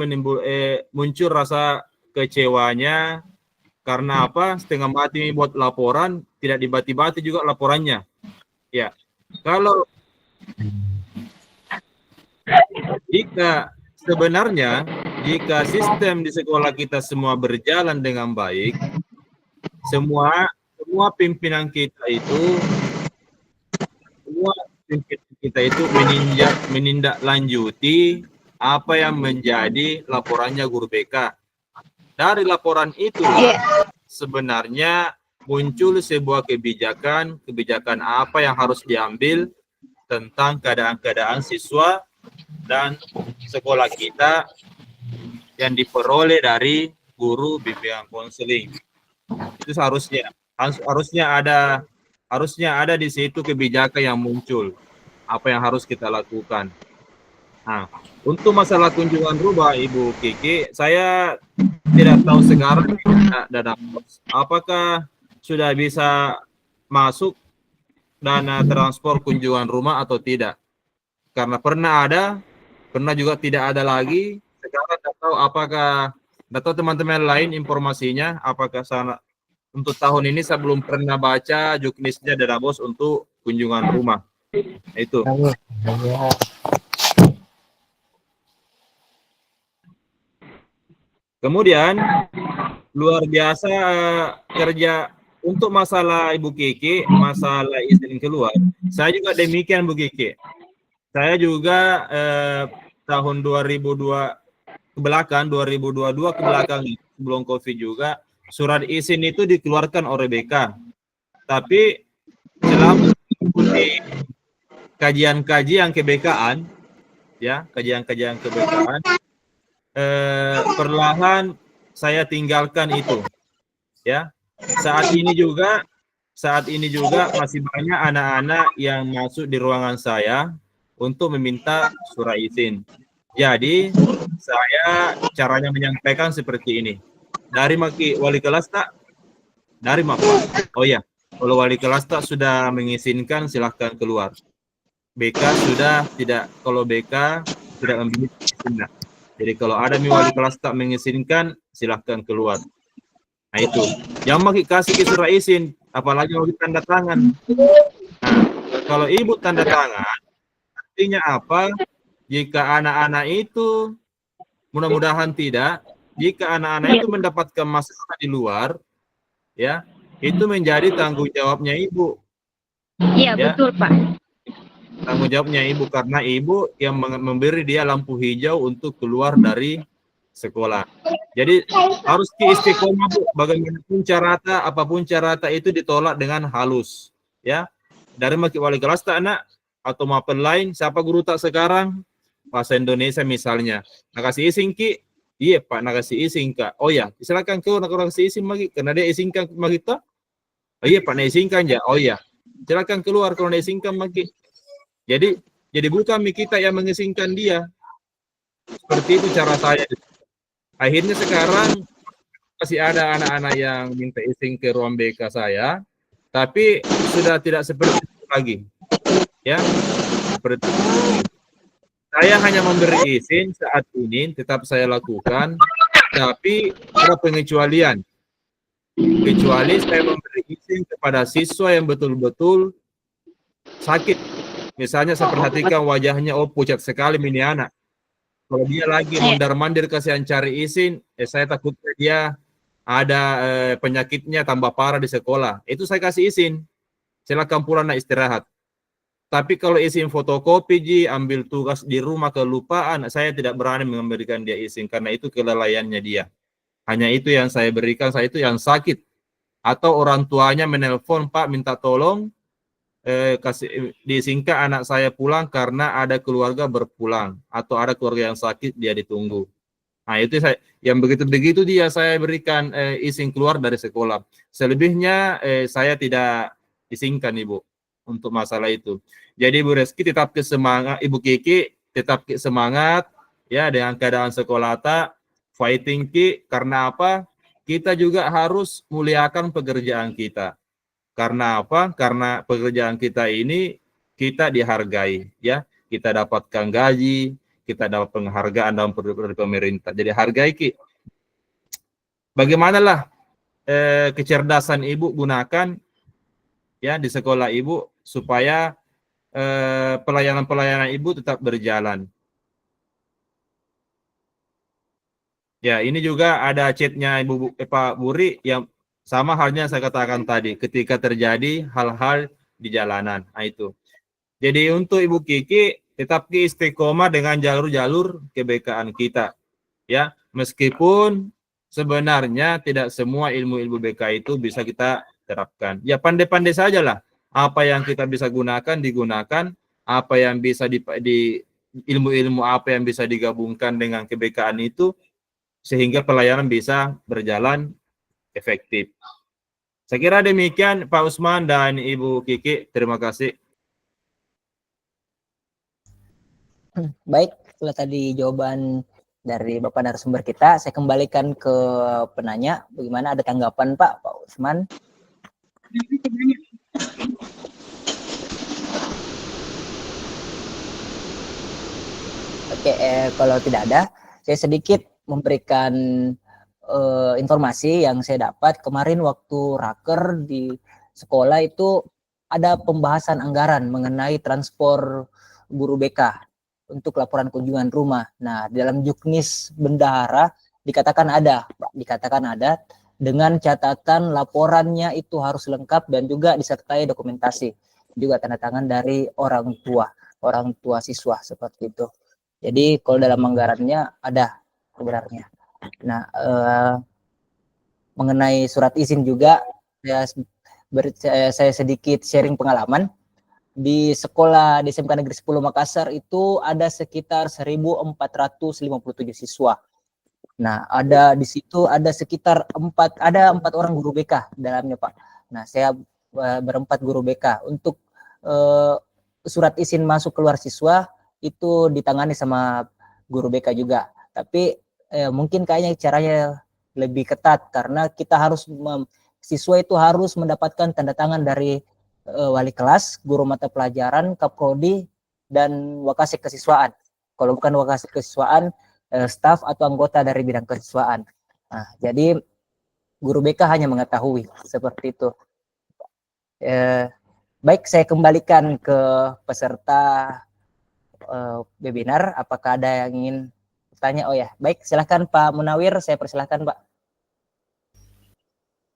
muncul rasa kecewanya karena apa? Setengah mati buat laporan, tidak dibati-bati juga laporannya. Ya. Kalau jika sistem di sekolah kita semua berjalan dengan baik, semua pimpinan kita itu menindaklanjuti apa yang menjadi laporannya guru BK. Dari laporan itu sebenarnya muncul sebuah kebijakan apa yang harus diambil tentang keadaan siswa dan sekolah kita yang diperoleh dari guru bimbingan konseling. Itu harusnya ada di situ kebijakan yang muncul, apa yang harus kita lakukan. Nah, untuk masalah kunjungan rumah Ibu Kiki, saya tidak tahu sekarang apakah sudah bisa masuk dana transport kunjungan rumah atau tidak. Karena pernah juga tidak ada lagi. Sekarang tidak tahu teman-teman lain informasinya, apakah untuk tahun ini saya belum pernah baca juknisnya dana bos untuk kunjungan rumah. Itu. Kemudian luar biasa kerja untuk masalah Ibu Kiki, masalah izin keluar. Saya juga demikian Bu Kiki. Saya juga tahun 2022 ke belakang sebelum Covid juga surat izin itu dikeluarkan oleh BK. Tapi selama mengikuti kajian-kajian kebekaan, ya kajian-kajian kebekaan, perlahan saya tinggalkan itu. Ya, saat ini juga masih banyak anak-anak yang masuk di ruangan saya untuk meminta surat izin. Jadi saya caranya menyampaikan seperti ini. Dari wali kelas tak? Dari Pak. Oh ya, kalau wali kelas tak sudah mengizinkan silahkan keluar. BK sudah tidak, kalau BK tidak memiliki izin. Jadi kalau ada wali kelas tak mengizinkan silahkan keluar. Nah itu, yang mau kasih ke surat izin, apalagi mau tanda tangan. Nah, kalau ibu tanda tangan, artinya apa? Jika anak-anak itu, mudah-mudahan tidak, jika anak-anak itu mendapatkan masalah di luar, ya, itu menjadi tanggung jawabnya ibu. Iya, Ya, betul, Pak. tanggung jawabnya ibu, karena ibu yang memberi dia lampu hijau untuk keluar dari sekolah. Jadi harus istiqomah Bu, bagaimanapun carata, apapun carata itu ditolak dengan halus. Ya, dari wali kelas tak nak, atau maupun lain, siapa guru tak sekarang, bahasa Indonesia misalnya, nak kasih izin Ki, iya Pak, nak kasih izin Kak, oh ya, silakan kau nak kasih izin lagi, karena dia izinkan kita, oh iya Pak, nak izinkan ya, oh ya, silakan keluar kalau nak izinkan lagi. Jadi bukan kita yang mengizinkan dia, seperti itu cara saya. Akhirnya sekarang masih ada anak-anak yang minta izin ke ruang BK saya, tapi sudah tidak seperti itu lagi. Ya, seperti itu. Saya hanya memberi izin saat ini, tetap saya lakukan, tapi ada pengecualian. Kecuali saya memberi izin kepada siswa yang betul-betul sakit. Misalnya saya perhatikan wajahnya, oh pucat sekali ini anak. Kalau dia lagi mondar-mandir kasihan cari izin, saya takutnya dia ada penyakitnya tambah parah di sekolah. Itu saya kasih izin. Silakan pulang nak istirahat. Tapi kalau izin fotokopi, ambil tugas di rumah kelupaan, saya tidak berani memberikan dia izin karena itu kelalaiannya dia. Hanya itu yang saya berikan, saya itu yang sakit. Atau orang tuanya menelpon, Pak minta tolong kasih diizinkan anak saya pulang karena ada keluarga berpulang atau ada keluarga yang sakit dia ditunggu. Nah itu saya yang begitu-begitu dia saya berikan izin keluar dari sekolah. Selebihnya saya tidak izinkan Ibu untuk masalah itu. Jadi Ibu Reski tetap semangat, Ibu Kiki tetap semangat ya dengan keadaan sekolah tak fighting Ki, karena apa? Kita juga harus muliakan pekerjaan kita. Karena apa? Karena pekerjaan kita ini kita dihargai, ya. Kita dapatkan gaji, kita dapat penghargaan dari pemerintah. Jadi hargai Ki. Bagaimanalah kecerdasan Ibu gunakan ya di sekolah Ibu supaya pelayanan-pelayanan Ibu tetap berjalan. Ya, ini juga ada chatnya Ibu Pak Buri yang sama halnya saya katakan tadi, ketika terjadi hal-hal di jalanan. Nah, itu. Jadi untuk Ibu Kiki tetap istiqomah dengan jalur-jalur kebekaan kita. Ya, meskipun sebenarnya tidak semua ilmu-ilmu BK itu bisa kita terapkan. Ya pandai-pandai sajalah. Apa yang kita bisa gunakan digunakan, apa yang bisa di ilmu-ilmu apa yang bisa digabungkan dengan kebekaan itu sehingga pelayanan bisa berjalan efektif. Saya kira demikian Pak Usman dan Ibu Kiki. Terima kasih. Baik, setelah tadi jawaban dari Bapak narasumber kita, saya kembalikan ke penanya. Bagaimana, ada tanggapan Pak Usman? Oke, kalau tidak ada, saya sedikit memberikan informasi yang saya dapat. Kemarin waktu raker di sekolah itu ada pembahasan anggaran mengenai transport guru BK untuk laporan kunjungan rumah. Nah, dalam Juknis Bendahara dikatakan ada dengan catatan laporannya itu harus lengkap dan juga disertai dokumentasi, juga tanda tangan dari orang tua siswa seperti itu. Jadi kalau dalam anggarannya ada sebenarnya. Nah, mengenai surat izin juga saya sedikit sharing pengalaman. Di sekolah di SMK Negeri 10 Makassar itu ada sekitar 1.457 siswa. Nah, ada di situ ada sekitar 4 orang guru BK dalamnya, Pak. Nah, saya berempat guru BK. Untuk surat izin masuk keluar siswa itu ditangani sama guru BK juga. Tapi mungkin kayaknya caranya lebih ketat karena kita harus siswa itu harus mendapatkan tanda tangan dari wali kelas, guru mata pelajaran, kaprodi, dan wakasek kesiswaan. Kalau bukan wakasek kesiswaan, staf atau anggota dari bidang kesiswaan. Nah, jadi guru BK hanya mengetahui seperti itu. Baik, saya kembalikan ke peserta webinar. Apakah ada yang ingin bertanya? Oh ya, baik, silahkan Pak Munawir, saya persilahkan Pak.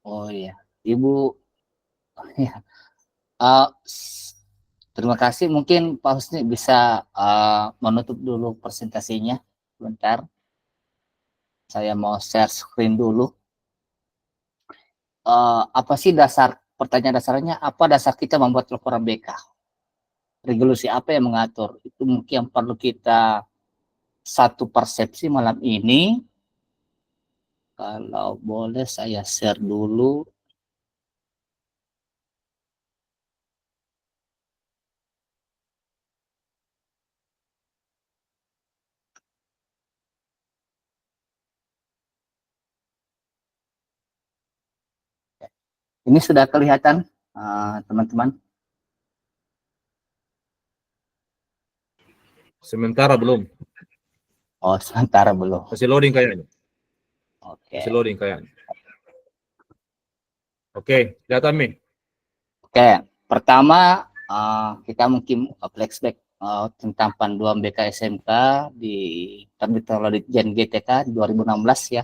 Oh iya, Ibu. Ya. Uh, Terima kasih. Mungkin Pak Husni bisa menutup dulu presentasinya. Bentar. Saya mau share screen dulu. Apa sih pertanyaan dasarnya? Apa dasar kita membuat laporan BK? Regulasi apa yang mengatur? Itu mungkin yang perlu kita satu persepsi malam ini. Kalau boleh saya share dulu. Ini sudah kelihatan, teman-teman? Sementara belum. Oh, sementara belum. Masih loading kayaknya. Oke. Masih loading kayaknya. Oke, kelihatan Mi. Oke, pertama kita mungkin flashback tentang panduan BK SMK terbit oleh Ditjen GTK 2016 ya.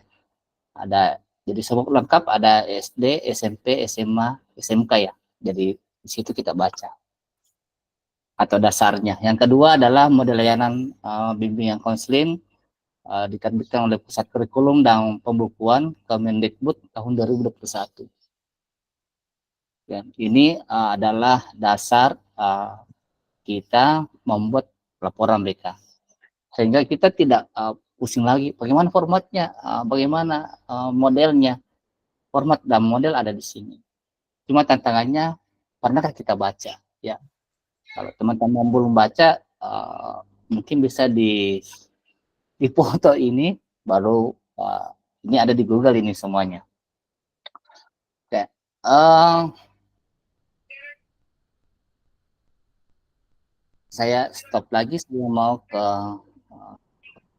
Ada jadi semua lengkap, ada SD, SMP, SMA, SMK ya. Jadi di situ kita baca atau dasarnya. Yang kedua adalah model layanan bimbingan konseling diterbitkan oleh Pusat Kurikulum dan Pembukuan Kemendikbud tahun 2021. Dan ini adalah dasar kita membuat laporan BK. Sehingga kita tidak pusing lagi bagaimana formatnya, bagaimana modelnya. Format dan model ada di sini. Cuma tantangannya, pernahkah kita baca? Ya, kalau teman-teman belum baca, mungkin bisa di foto ini, baru ini ada di Google ini semuanya. Oke. Saya stop lagi, saya mau ke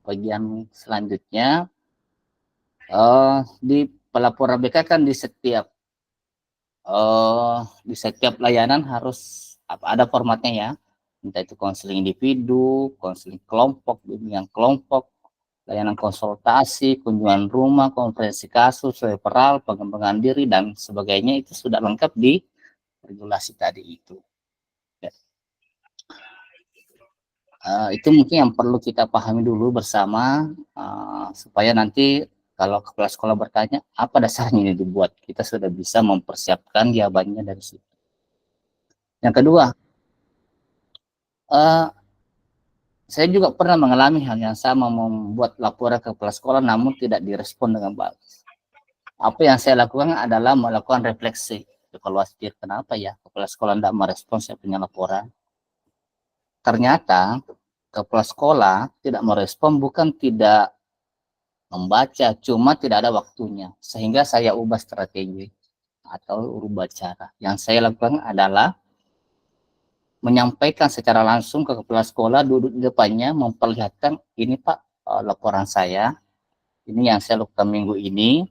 bagian selanjutnya. Di pelaporan BK kan di setiap layanan harus ada formatnya ya, entah itu konseling individu, konseling kelompok, bimbingan kelompok, layanan konsultasi, kunjungan rumah, konferensi kasus, referral, pengembangan diri dan sebagainya. Itu sudah lengkap di regulasi tadi itu. Itu mungkin yang perlu kita pahami dulu bersama, supaya nanti kalau kepala sekolah bertanya apa dasarnya ini dibuat, kita sudah bisa mempersiapkan jawabannya dari situ. Yang kedua, saya juga pernah mengalami hal yang sama, membuat laporan ke kepala sekolah namun tidak direspon dengan bagus. Apa yang saya lakukan adalah melakukan refleksi, evaluasi, kenapa ya kepala sekolah tidak merespon saya punya laporan. Ternyata kepala sekolah tidak merespon bukan tidak membaca, cuma tidak ada waktunya. Sehingga saya ubah strategi atau ubah cara. Yang saya lakukan adalah menyampaikan secara langsung ke kepala sekolah, duduk di depannya, memperlihatkan ini Pak laporan saya, ini yang saya lakukan minggu ini,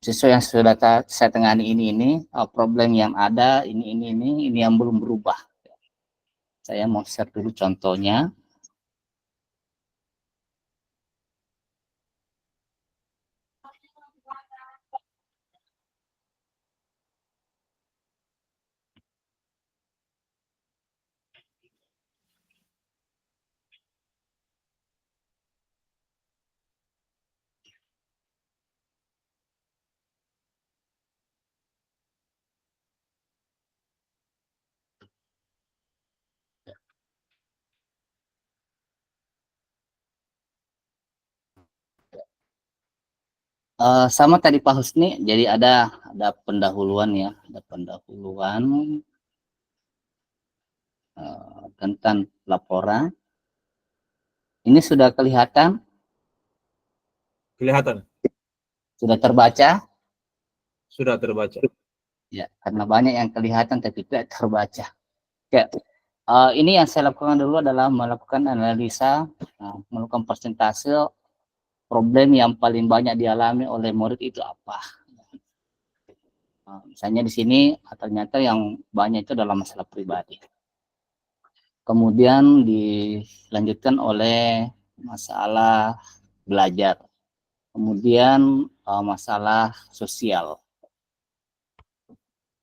sesuai yang sudah saya tangani ini problem yang ada, ini yang belum berubah. Saya mau share dulu contohnya. Sama tadi Pak Husni, jadi ada pendahuluan ya, ada pendahuluan tentang laporan. Ini sudah kelihatan? Kelihatan. Sudah terbaca? Sudah terbaca. Ya, karena banyak yang kelihatan tapi tidak terbaca. Ya, ini yang saya lakukan dulu adalah melakukan analisa, melakukan persentase problem yang paling banyak dialami oleh murid itu apa. Misalnya di sini ternyata yang banyak itu adalah masalah pribadi. Kemudian dilanjutkan oleh masalah belajar. Kemudian masalah sosial.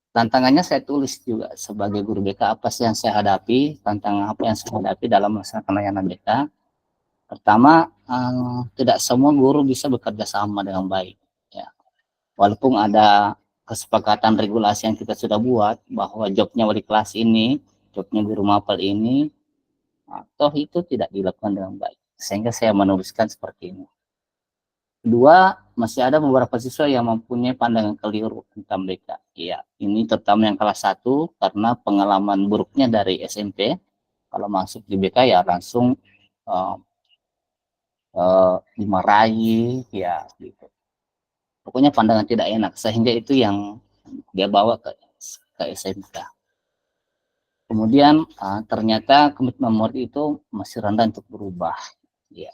Tantangannya saya tulis juga sebagai guru BK, apa sih yang saya hadapi, tantangan apa yang saya hadapi dalam melaksanakan layanan BK. Pertama, tidak semua guru bisa bekerja sama dengan baik. Ya. Walaupun ada kesepakatan regulasi yang kita sudah buat, bahwa jobnya wali kelas ini, jobnya guru mapel ini, toh itu tidak dilakukan dengan baik. Sehingga saya menuliskan seperti ini. Kedua, masih ada beberapa siswa yang mempunyai pandangan keliru tentang BK. Ya, ini terutama yang kelas 1 karena pengalaman buruknya dari SMP. Kalau masuk di BK ya langsung dimarahi, ya gitu. Pokoknya pandangan tidak enak, sehingga itu yang dia bawa ke SMK. Kemudian ternyata komitmen murid itu masih rendah untuk berubah. Ya.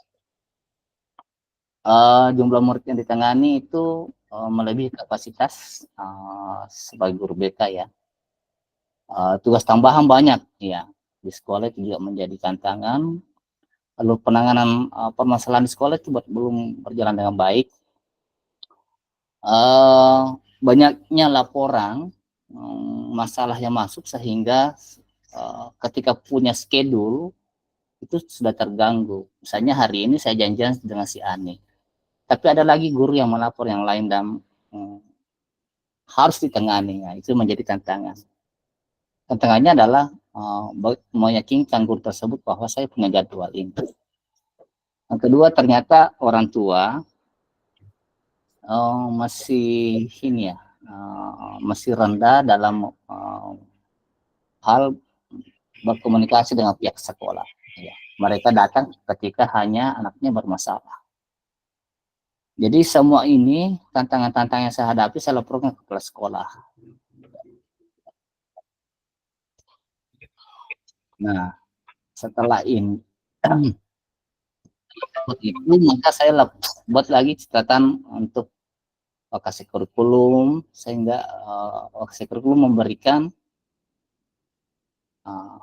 Jumlah murid yang ditangani itu melebihi kapasitas sebagai guru BK ya. Tugas tambahan banyak ya, di sekolah itu juga menjadi tantangan. Lalu penanganan permasalahan di sekolah itu belum berjalan dengan baik. Banyaknya laporan masalah yang masuk sehingga ketika punya schedule itu sudah terganggu. Misalnya hari ini saya janjian dengan si Ani, tapi ada lagi guru yang melapor yang lain dan harus ditangani. Itu menjadi tantangan. Tantangannya adalah meyakinkan guru tersebut bahwa saya punya jadwal ini. Yang kedua, ternyata orang tua masih ini ya, masih rendah dalam hal berkomunikasi dengan pihak sekolah. Ya. Mereka datang ketika hanya anaknya bermasalah. Jadi semua ini tantangan-tantangan yang saya hadapi saya laporkan ke kepala sekolah. Nah, setelah ini itu maka saya buat lagi catatan untuk lokasi kurikulum, sehingga lokasi kurikulum memberikan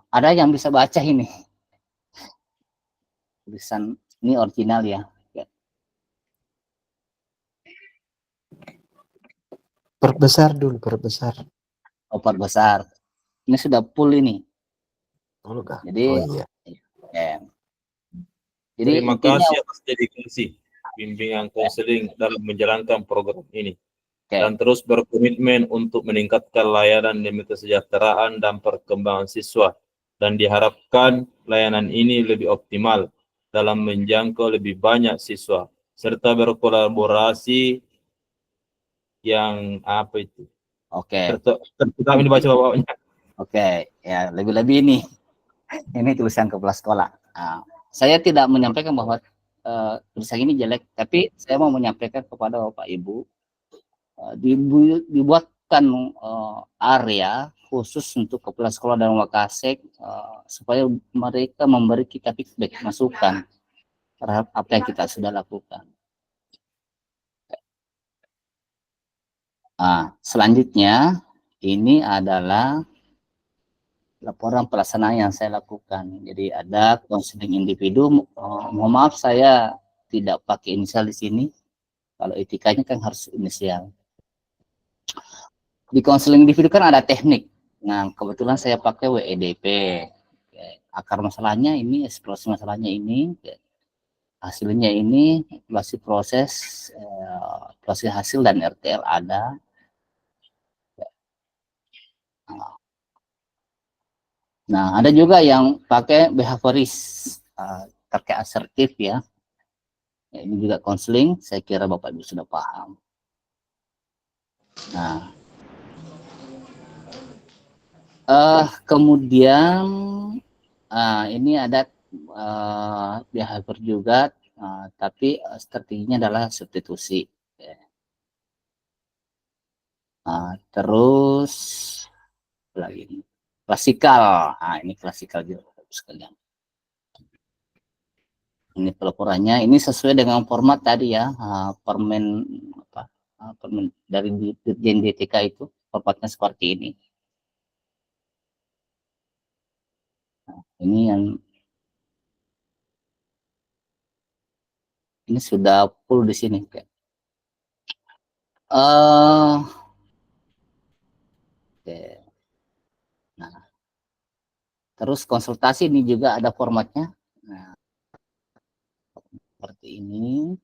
ada yang bisa baca ini tulisan ini original ya. Perbesar dulu, perbesar. Perbesar. Ini sudah full ini. Jadi, iya. Ya. Jadi Terima intinya, kasih atas dedikasi bimbingan konseling dalam menjalankan program ini. Dan terus berkomitmen untuk meningkatkan layanan demi kesejahteraan dan perkembangan siswa. Dan diharapkan layanan ini lebih optimal dalam menjangkau lebih banyak siswa. Serta berkolaborasi yang apa itu? Tertutup ini baca bawahnya. Ya lebih-lebih ini. Ini tulisan kepala sekolah. Saya tidak menyampaikan bahwa tulisan ini jelek, tapi saya mau menyampaikan kepada Bapak Ibu, dibuatkan area khusus untuk kepala sekolah dan wakasek supaya mereka memberi kita feedback, masukan terhadap apa yang kita sudah lakukan. Selanjutnya ini adalah laporan pelaksanaan yang saya lakukan. Jadi ada konseling individu. Mohon maaf saya tidak pakai inisial di sini. Kalau etikanya kan harus inisial. Di konseling individu kan ada teknik. Nah, kebetulan saya pakai WEDP. Akar masalahnya ini, eksplorasi masalahnya ini, hasilnya ini, evaluasi proses, evaluasi hasil dan RTL ada. Nah, ada juga yang pakai behavioris terkait asertif ya. Ini juga konseling, saya kira Bapak Ibu sudah paham. Nah, kemudian ini ada behavior juga, tapi strateginya adalah substitusi. Terus lagi ini klasikal. Ini klasikal juga sekalian. Ini pelaporannya. Ini sesuai dengan format tadi ya, permen apa? Permen dari Dirjen DTK itu formatnya seperti ini. Nah, ini yang ini sudah full di sini. Oke. Nah, terus konsultasi ini juga ada formatnya. Nah, seperti ini.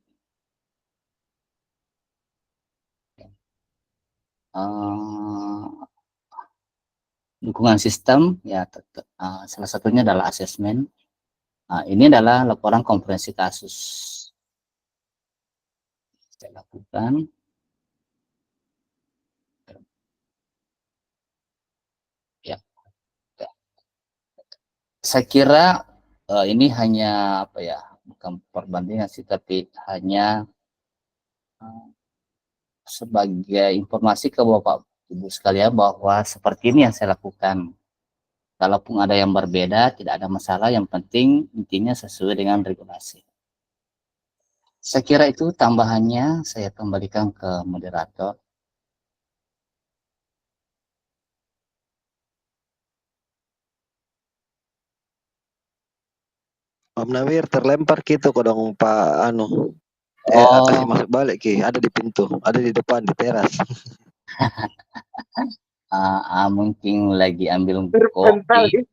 Dukungan sistem ya, salah satunya adalah asesmen. Ini adalah laporan komprehensi kasus. Saya lakukan. Ya, saya kira ini hanya apa ya, bukan perbandingan sih, tapi hanya sebagai informasi ke Bapak Ibu sekalian bahwa seperti ini yang saya lakukan. Kalaupun ada yang berbeda, tidak ada masalah. Yang penting intinya sesuai dengan regulasi. Saya kira itu tambahannya. Saya kembalikan ke moderator. Om Nawir terlempar gitu kok dong Pak Anu. Kasih masuk balik Ki, ada di pintu, ada di depan di teras. Mungkin lagi ambil kopi.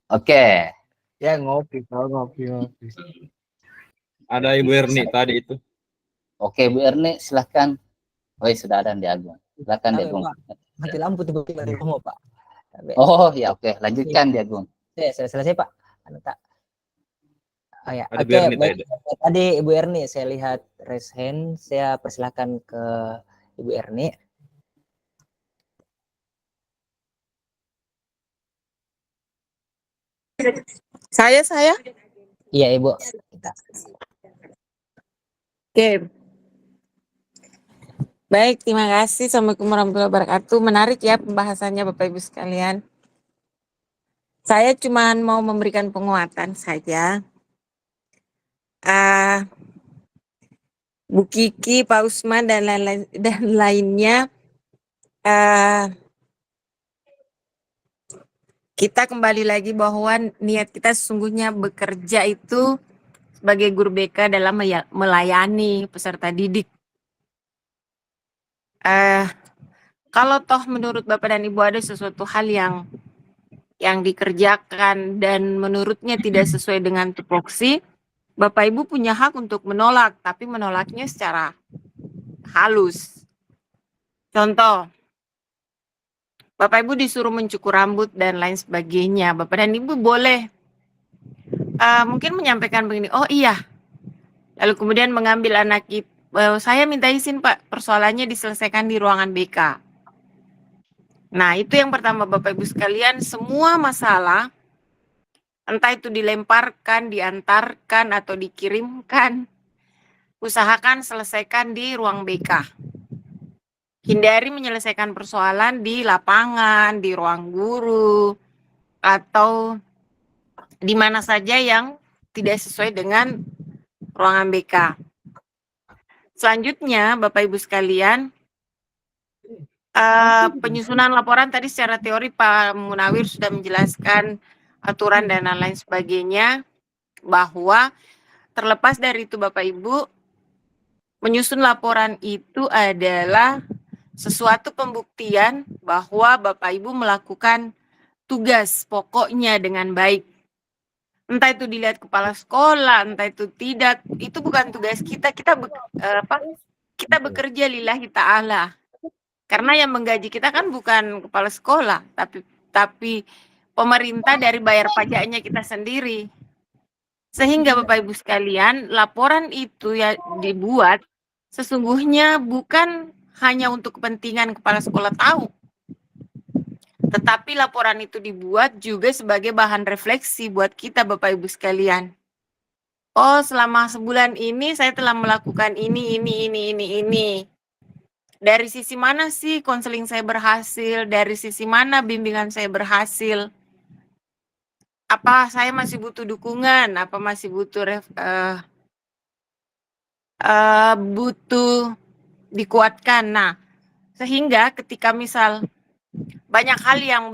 Oke. Ya ngopi, ngopi. Ada Ibu Erni tadi itu. Oke, Bu Erni, silahkan. Oh, sudah ada di Agung. Silahkan di Agung. Mati lampu tiba-tiba di rumah, Pak. Oh ya, oke, lanjutkan di Agung. Selesai Pak. Tak. Oh, ya. Ada Oke, Bu Erni baik. Tadi Ibu Erni saya lihat raise hand, saya persilakan ke Ibu Erni. Saya? Iya, Ibu. Oke. Baik, terima kasih. Assalamualaikum warahmatullahi wabarakatuh. Menarik ya pembahasannya Bapak Ibu sekalian. Saya cuma mau memberikan penguatan saja. Bu Kiki, Pak Usman, dan lainnya, kita kembali lagi bahwa niat kita sesungguhnya bekerja itu sebagai guru BK dalam melayani peserta didik. Kalau toh menurut Bapak dan Ibu ada sesuatu hal yang dikerjakan dan menurutnya tidak sesuai dengan tupoksi, Bapak Ibu punya hak untuk menolak, tapi menolaknya secara halus. Contoh, Bapak Ibu disuruh mencukur rambut dan lain sebagainya. Bapak dan Ibu boleh mungkin menyampaikan begini, oh iya, lalu kemudian mengambil anak itu, saya minta izin Pak, persoalannya diselesaikan di ruangan BK. Nah, itu yang pertama Bapak Ibu sekalian, semua masalah, entah itu dilemparkan, diantarkan, atau dikirimkan, usahakan selesaikan di ruang BK. Hindari menyelesaikan persoalan di lapangan, di ruang guru, atau di mana saja yang tidak sesuai dengan ruangan BK. Selanjutnya, Bapak Ibu sekalian, penyusunan laporan tadi secara teori Pak Munawir sudah menjelaskan aturan dan lain sebagainya, bahwa terlepas dari itu Bapak Ibu, menyusun laporan itu adalah sesuatu pembuktian bahwa Bapak Ibu melakukan tugas pokoknya dengan baik. Entah itu dilihat kepala sekolah, entah itu tidak, itu bukan tugas kita. Kita bekerja lillahi ta'ala. Karena yang menggaji kita kan bukan kepala sekolah, tapi pemerintah dari bayar pajaknya kita sendiri. Sehingga Bapak Ibu sekalian, laporan itu ya dibuat sesungguhnya bukan hanya untuk kepentingan kepala sekolah tahu, tetapi laporan itu dibuat juga sebagai bahan refleksi buat kita Bapak Ibu sekalian. Oh, selama sebulan ini saya telah melakukan ini. Dari sisi mana sih konseling saya berhasil? Dari sisi mana bimbingan saya berhasil? apa saya masih butuh dukungan, apa masih butuh butuh dikuatkan. Nah, sehingga ketika misal banyak hal yang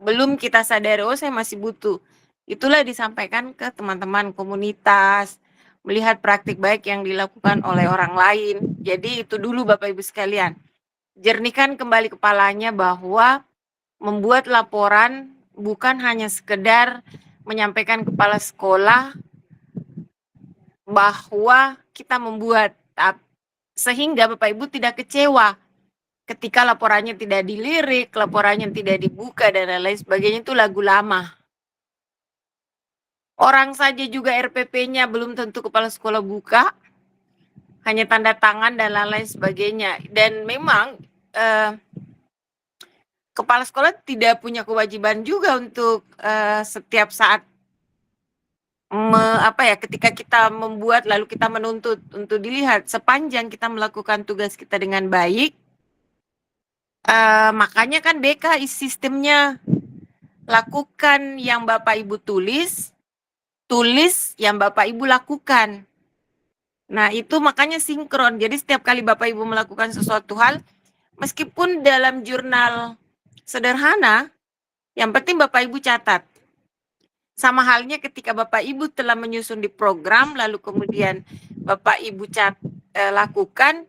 belum kita sadari, oh saya masih butuh. Itulah disampaikan ke teman-teman komunitas, melihat praktik baik yang dilakukan oleh orang lain. Jadi itu dulu Bapak Ibu sekalian. Jernihkan kembali kepalanya bahwa membuat laporan bukan hanya sekedar menyampaikan kepala sekolah bahwa kita membuat, sehingga Bapak Ibu tidak kecewa ketika laporannya tidak dilirik, laporannya tidak dibuka, dan lain-lain sebagainya. Itu lagu lama. Orang saja juga RPP-nya belum tentu kepala sekolah buka, hanya tanda tangan dan lain-lain sebagainya. Dan memang kepala sekolah tidak punya kewajiban juga untuk setiap saat ketika kita membuat lalu kita menuntut untuk dilihat. Sepanjang kita melakukan tugas kita dengan baik, makanya kan BK sistemnya, lakukan yang Bapak Ibu tulis yang Bapak Ibu lakukan. Nah, itu makanya sinkron. Jadi setiap kali Bapak Ibu melakukan sesuatu hal, meskipun dalam jurnal sederhana, yang penting Bapak Ibu catat. Sama halnya ketika Bapak Ibu telah menyusun di program, lalu kemudian Bapak Ibu lakukan.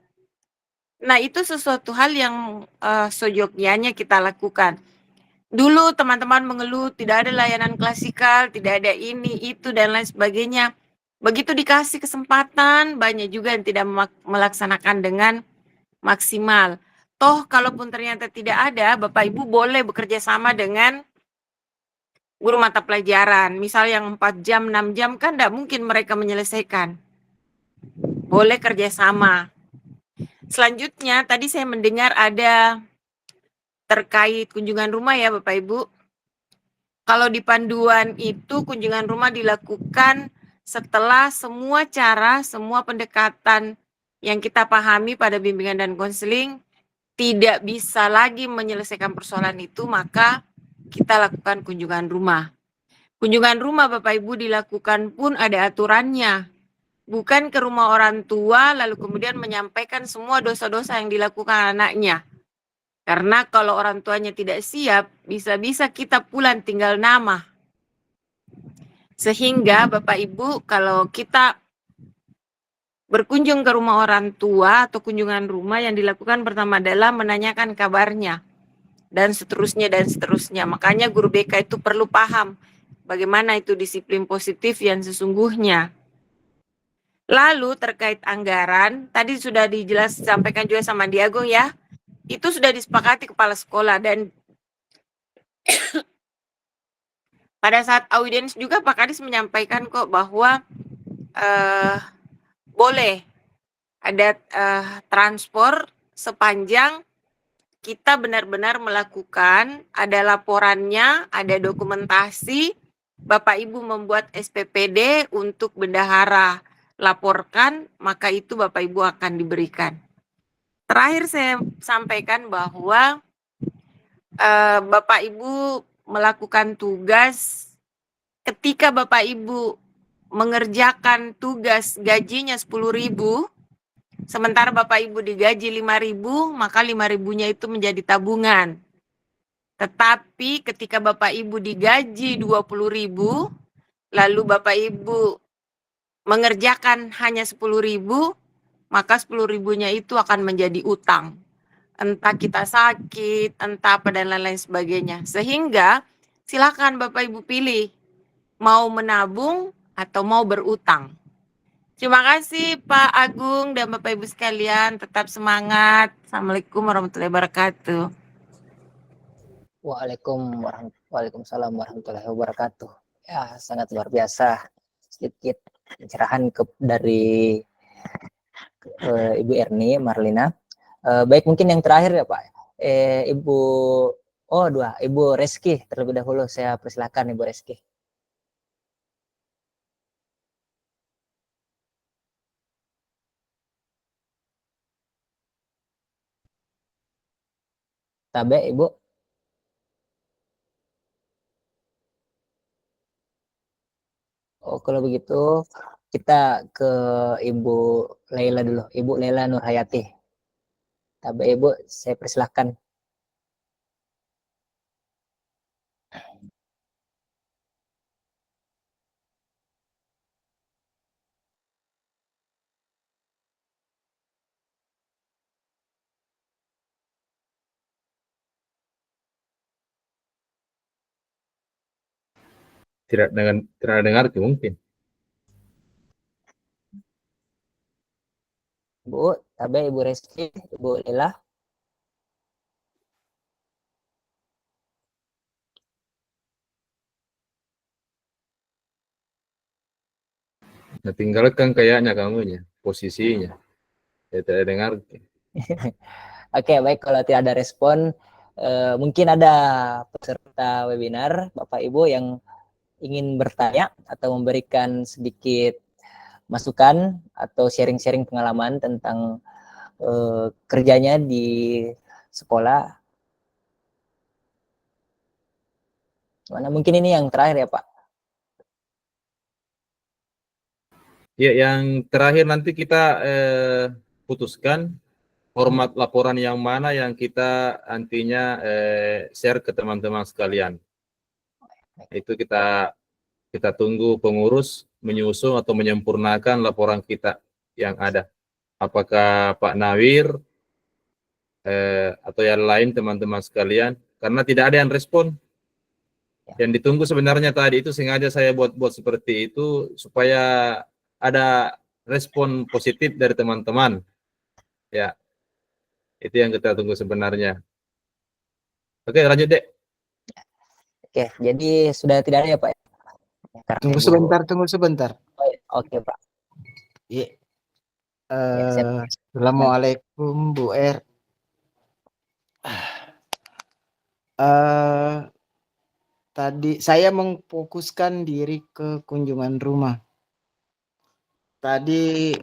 Nah, itu sesuatu hal yang seyogyanya kita lakukan. Dulu teman-teman mengeluh tidak ada layanan klasikal, tidak ada ini, itu, dan lain sebagainya. Begitu dikasih kesempatan, banyak juga yang tidak melaksanakan dengan maksimal. Toh, kalaupun ternyata tidak ada, Bapak Ibu boleh bekerja sama dengan guru mata pelajaran. Misal yang 4 jam, 6 jam, kan tidak mungkin mereka menyelesaikan. Boleh kerjasama. Selanjutnya, tadi saya mendengar ada terkait kunjungan rumah ya Bapak Ibu. Kalau di panduan itu kunjungan rumah dilakukan setelah semua cara, semua pendekatan yang kita pahami pada bimbingan dan konseling tidak bisa lagi menyelesaikan persoalan itu, maka kita lakukan kunjungan rumah. Kunjungan rumah Bapak Ibu dilakukan pun ada aturannya. Bukan ke rumah orang tua lalu kemudian menyampaikan semua dosa-dosa yang dilakukan anaknya. Karena kalau orang tuanya tidak siap, bisa-bisa kita pulang tinggal nama. Sehingga Bapak Ibu kalau kita berkunjung ke rumah orang tua atau kunjungan rumah, yang dilakukan pertama adalah menanyakan kabarnya. Dan seterusnya dan seterusnya. Makanya guru BK itu perlu paham bagaimana itu disiplin positif yang sesungguhnya. Lalu terkait anggaran, tadi sudah sampaikan juga sama Diagung ya. Itu sudah disepakati kepala sekolah, dan pada saat audiens juga Pak Kadis menyampaikan kok bahwa boleh ada transport sepanjang kita benar-benar melakukan, ada laporannya, ada dokumentasi, Bapak Ibu membuat SPPD untuk bendahara laporkan, maka itu Bapak Ibu akan diberikan. Terakhir saya sampaikan bahwa Bapak Ibu melakukan tugas, ketika Bapak Ibu mengerjakan tugas gajinya 10.000, sementara Bapak Ibu digaji 5.000, maka 5.000-nya itu menjadi tabungan. Tetapi ketika Bapak Ibu digaji 20.000, lalu Bapak Ibu mengerjakan hanya 10.000, maka 10.000-nya itu akan menjadi utang. Entah kita sakit, entah apa dan lain-lain sebagainya. Sehingga silakan Bapak Ibu pilih mau menabung atau mau berutang. Terima kasih Pak Agung dan Bapak Ibu sekalian, tetap semangat. Assalamualaikum warahmatullahi wabarakatuh. Waalaikumsalam warahmatullahi wabarakatuh. Ya, sangat luar biasa. Sedikit pencerahan dari Ibu Erni Marlina. Baik, mungkin yang terakhir ya Pak. Ibu Reski terlebih dahulu. Saya persilakan Ibu Reski. Tabe Ibu. kalau begitu kita ke Ibu Laila dulu. Ibu Laila Nurhayati. Tapi Ibu, saya persilahkan. Tidak dengar mungkin. Bu, tapi Ibu Reski, Ibu Laila. Nah, tinggalkan kayaknya kamunya, posisinya. Saya tidak dengar. Oke, baik, kalau tidak ada respon, mungkin ada peserta webinar, Bapak Ibu yang ingin bertanya atau memberikan sedikit masukan atau sharing-sharing pengalaman tentang kerjanya di sekolah. Mana mungkin ini yang terakhir ya Pak. Ya, yang terakhir nanti kita putuskan format laporan yang mana yang kita nantinya share ke teman-teman sekalian. Itu kita tunggu pengurus menyusun atau menyempurnakan laporan kita yang ada. Apakah Pak Nawir atau yang lain teman-teman sekalian, karena tidak ada yang respon. Yang ditunggu sebenarnya tadi itu sengaja saya buat seperti itu supaya ada respon positif dari teman-teman. Ya, itu yang kita tunggu sebenarnya. Oke, lanjut Dek. Oke, jadi sudah tidak ada ya Pak? Karena Tunggu sebentar. Oke Pak. Iya. siap. Assalamualaikum Bu R. Tadi saya memfokuskan diri ke kunjungan rumah. Tadi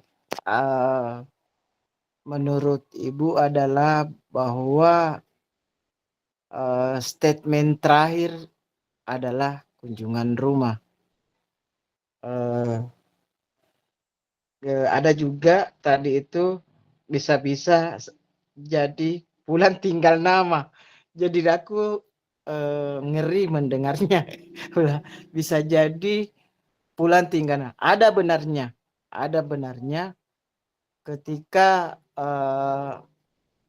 menurut Ibu adalah bahwa statement terakhir adalah kunjungan rumah. Ada juga tadi itu bisa-bisa jadi pulang tinggal nama. Jadi aku ngeri mendengarnya. Bisa jadi pulang tinggal nama. Ada benarnya ketika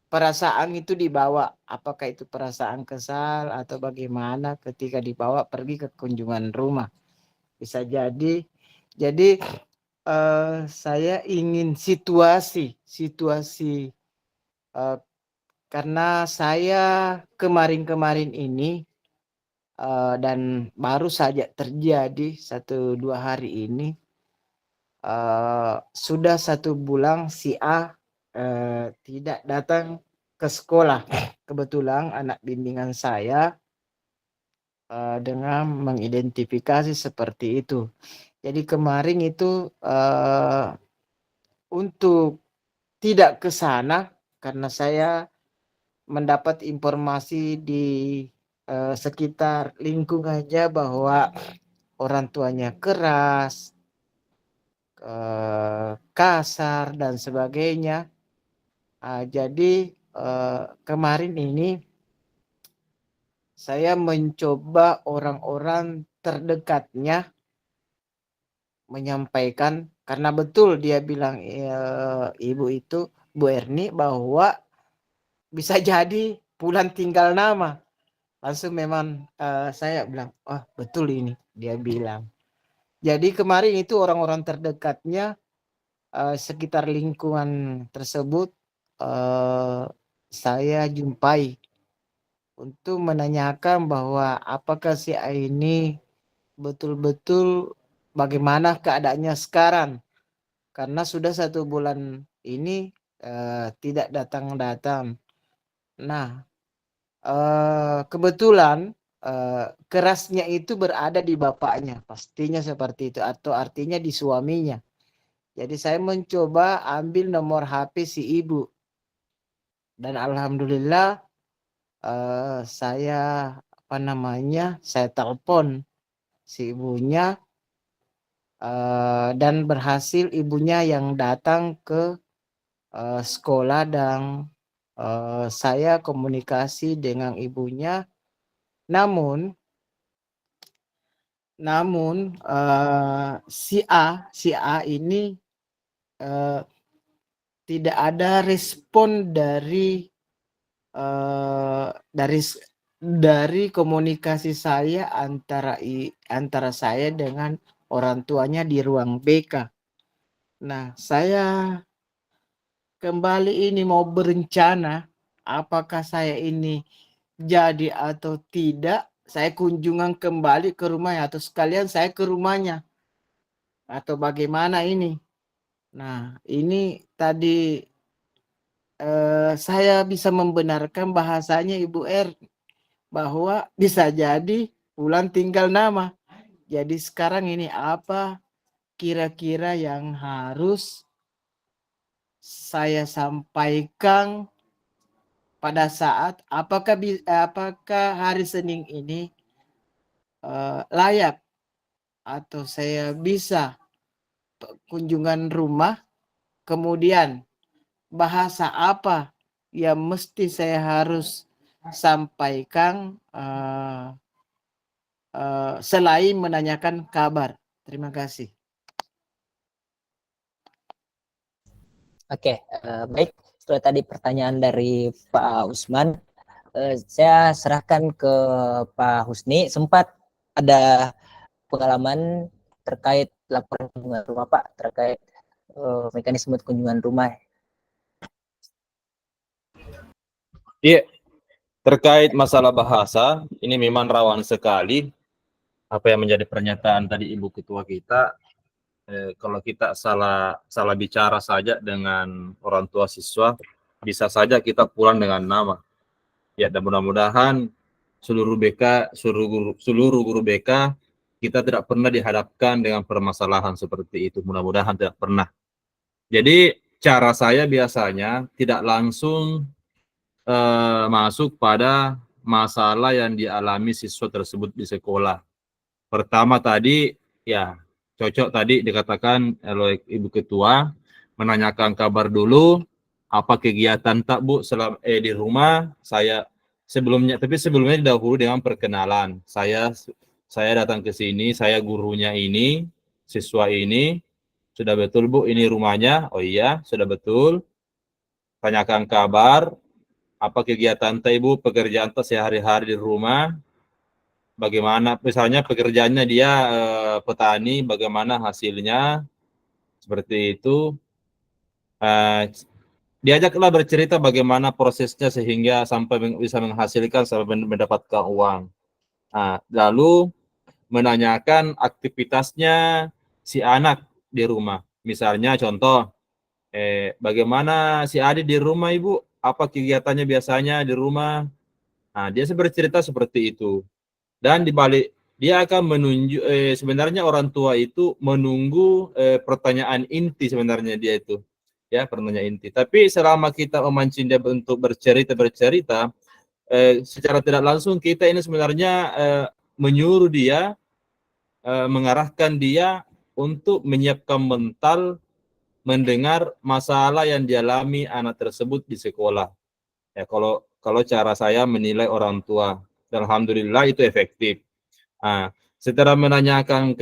perasaan itu dibawa, apakah itu perasaan kesal atau bagaimana ketika dibawa pergi ke kunjungan rumah. Bisa jadi saya ingin situasi karena saya kemarin ini dan baru saja terjadi 1-2 hari ini, sudah 1 bulan si A tidak datang ke sekolah. Kebetulan anak bimbingan saya dengan mengidentifikasi seperti itu. Jadi kemarin itu untuk tidak ke sana karena saya mendapat informasi di sekitar lingkungannya bahwa orang tuanya keras, kasar dan sebagainya. Jadi kemarin ini saya mencoba orang-orang terdekatnya menyampaikan, karena betul dia bilang ibu itu Bu Erni bahwa bisa jadi pulang tinggal nama. Langsung memang saya bilang, oh betul ini dia bilang. Jadi kemarin itu orang-orang terdekatnya sekitar lingkungan tersebut saya jumpai untuk menanyakan bahwa apakah si A ini betul-betul bagaimana keadaannya sekarang, karena sudah 1 bulan ini tidak datang-datang. Nah, kebetulan kerasnya itu berada di bapaknya, pastinya seperti itu, atau artinya di suaminya. Jadi saya mencoba ambil nomor HP si ibu, dan alhamdulillah saya telepon si ibunya dan berhasil ibunya yang datang ke sekolah dan saya komunikasi dengan ibunya, namun si A ini tidak ada respon dari komunikasi saya antara saya dengan orang tuanya di ruang BK. Nah, saya kembali ini mau berencana apakah saya ini jadi atau tidak. Saya kunjungan kembali ke rumahnya atau sekalian saya ke rumahnya atau bagaimana ini. Nah, ini tadi saya bisa membenarkan bahasanya Ibu R bahwa bisa jadi pulang tinggal nama. Jadi sekarang ini apa kira-kira yang harus saya sampaikan pada saat apakah hari Senin ini layak atau saya bisa kunjungan rumah, kemudian bahasa apa yang mesti saya harus sampaikan selain menanyakan kabar. Terima kasih. Oke, baik. Setelah tadi pertanyaan dari Pak Usman, saya serahkan ke Pak Husni. Sempat ada pengalaman terkait laporan kunjungan rumah, Pak, terkait mekanisme kunjungan rumah. Iya, terkait masalah bahasa, ini memang rawan sekali. Apa yang menjadi pernyataan tadi Ibu Ketua kita, kalau kita salah bicara saja dengan orang tua siswa, bisa saja kita pulang dengan nama. Ya, dan mudah-mudahan seluruh guru BK kita tidak pernah dihadapkan dengan permasalahan seperti itu. Mudah-mudahan tidak pernah. Jadi cara saya biasanya tidak langsung masuk pada masalah yang dialami siswa tersebut di sekolah. Pertama tadi, ya cocok tadi dikatakan oleh Ibu Ketua, menanyakan kabar dulu, apa kegiatan tak Bu selama di rumah. Sebelumnya dahulu dengan perkenalan. Saya datang ke sini, saya gurunya ini, siswa ini. Sudah betul Bu, ini rumahnya? Oh iya, sudah betul. Tanyakan kabar, apa kegiatan tak Ibu, pekerjaan tak sehari-hari di rumah. Bagaimana, misalnya pekerjaannya dia petani, bagaimana hasilnya, seperti itu. Diajaklah bercerita bagaimana prosesnya sehingga sampai bisa menghasilkan sampai mendapatkan uang. Nah, lalu menanyakan aktivitasnya si anak di rumah. Misalnya contoh, bagaimana si adik di rumah Ibu? Apa kegiatannya biasanya di rumah? Nah, dia bercerita seperti itu. Dan dibalik dia akan menunjuk sebenarnya orang tua itu menunggu pertanyaan inti sebenarnya dia itu. Ya, pertanyaan inti. Tapi selama kita memancing dia untuk bercerita secara tidak langsung kita ini sebenarnya menyuruh dia mengarahkan dia untuk menyiapkan mental mendengar masalah yang dialami anak tersebut di sekolah. Ya, kalau cara saya menilai orang tua, alhamdulillah itu efektif. Nah, setelah menanyakan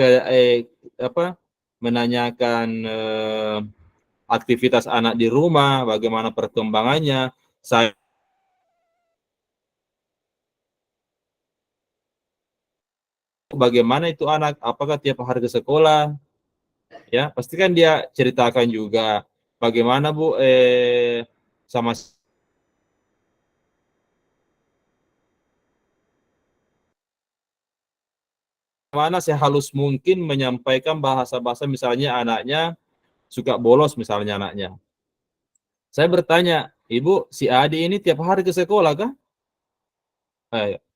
aktivitas anak di rumah, bagaimana perkembangannya, saya bagaimana itu anak, apakah tiap hari ke sekolah, ya pastikan dia ceritakan juga bagaimana Bu sama mana sehalus mungkin menyampaikan bahasa-bahasa, misalnya anaknya suka bolos misalnya anaknya. Saya bertanya, Ibu, si Adi ini tiap hari ke sekolah kah?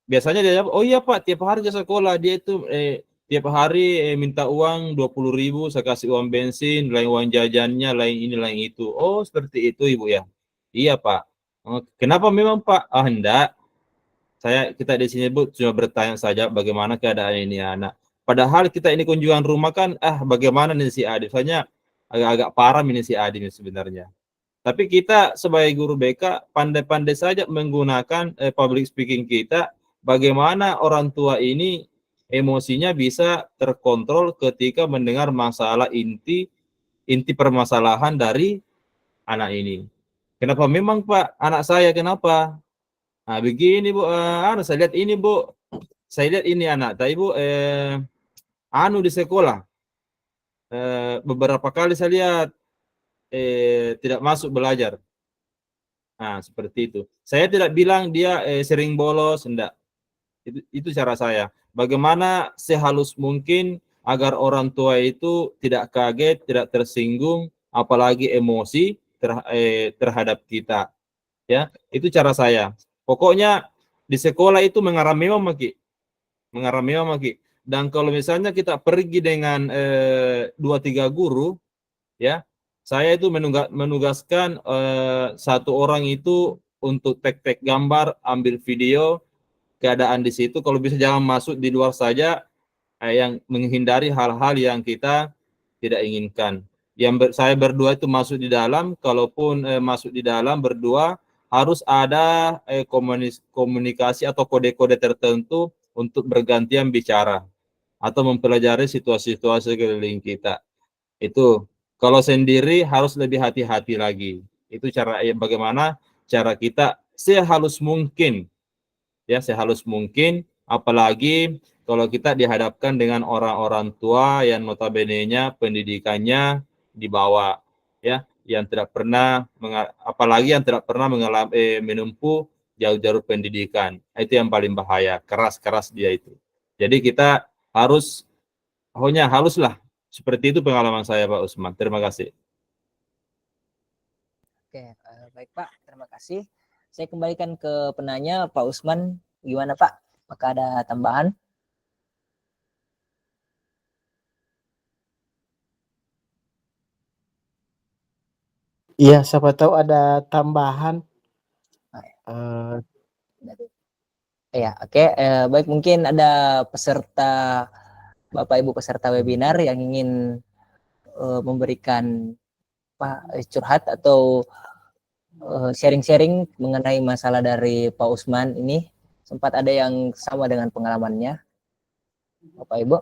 Biasanya dia jawab, oh iya Pak, tiap hari ke sekolah. Dia itu tiap hari minta uang 20.000, saya kasih uang bensin, lain uang jajannya, lain ini, lain itu. Oh, seperti itu Ibu ya? Iya Pak. Oh, kenapa memang Pak? Ah, enggak. Kita di sini Bu cuma bertanya saja bagaimana keadaan ini anak. Padahal kita ini kunjungan rumah kan, bagaimana nih si Adi? Soalnya agak-agak parah ini si Adi ini sebenarnya. Tapi kita sebagai guru BK pandai-pandai saja menggunakan public speaking kita, bagaimana orang tua ini emosinya bisa terkontrol ketika mendengar masalah inti permasalahan dari anak ini. Kenapa memang Pak, anak saya kenapa? Nah, begini Bu, saya lihat ini Bu, saya lihat ini anak, tapi Bu, di sekolah, beberapa kali saya lihat tidak masuk belajar. Nah, seperti itu. Saya tidak bilang dia sering bolos, enggak. Itu cara saya. Bagaimana sehalus mungkin agar orang tua itu tidak kaget, tidak tersinggung, apalagi emosi terhadap kita. Ya, itu cara saya. Pokoknya di sekolah itu mengarah memang Maki. Dan kalau misalnya kita pergi dengan 2-3 guru, ya, saya itu menugaskan satu orang itu untuk tek gambar, ambil video keadaan di situ. Kalau bisa jangan masuk di luar saja, yang menghindari hal-hal yang kita tidak inginkan. Saya berdua itu masuk di dalam, kalaupun masuk di dalam berdua harus ada komunikasi atau kode-kode tertentu untuk bergantian bicara atau mempelajari situasi-situasi sekeliling kita. Itu kalau sendiri harus lebih hati-hati lagi. Itu bagaimana cara kita sehalus mungkin, ya sehalus mungkin, apalagi kalau kita dihadapkan dengan orang-orang tua yang notabene-nya pendidikannya di bawah, ya, yang tidak pernah apalagi yang tidak pernah mengalami menempuh jauh-jauh pendidikan. Itu yang paling bahaya, keras-keras dia itu. Jadi kita haruslah seperti itu pengalaman saya Pak Usman. Terima kasih. Oke, baik Pak, terima kasih. Saya kembalikan ke penanya Pak Usman, gimana Pak? Apakah ada tambahan? Iya, siapa tahu ada tambahan. Ya, oke. Baik, mungkin ada peserta, Bapak Ibu peserta webinar yang ingin memberikan curhat atau sharing-sharing mengenai masalah dari Pak Usman ini. Sempat ada yang sama dengan pengalamannya, Bapak Ibu.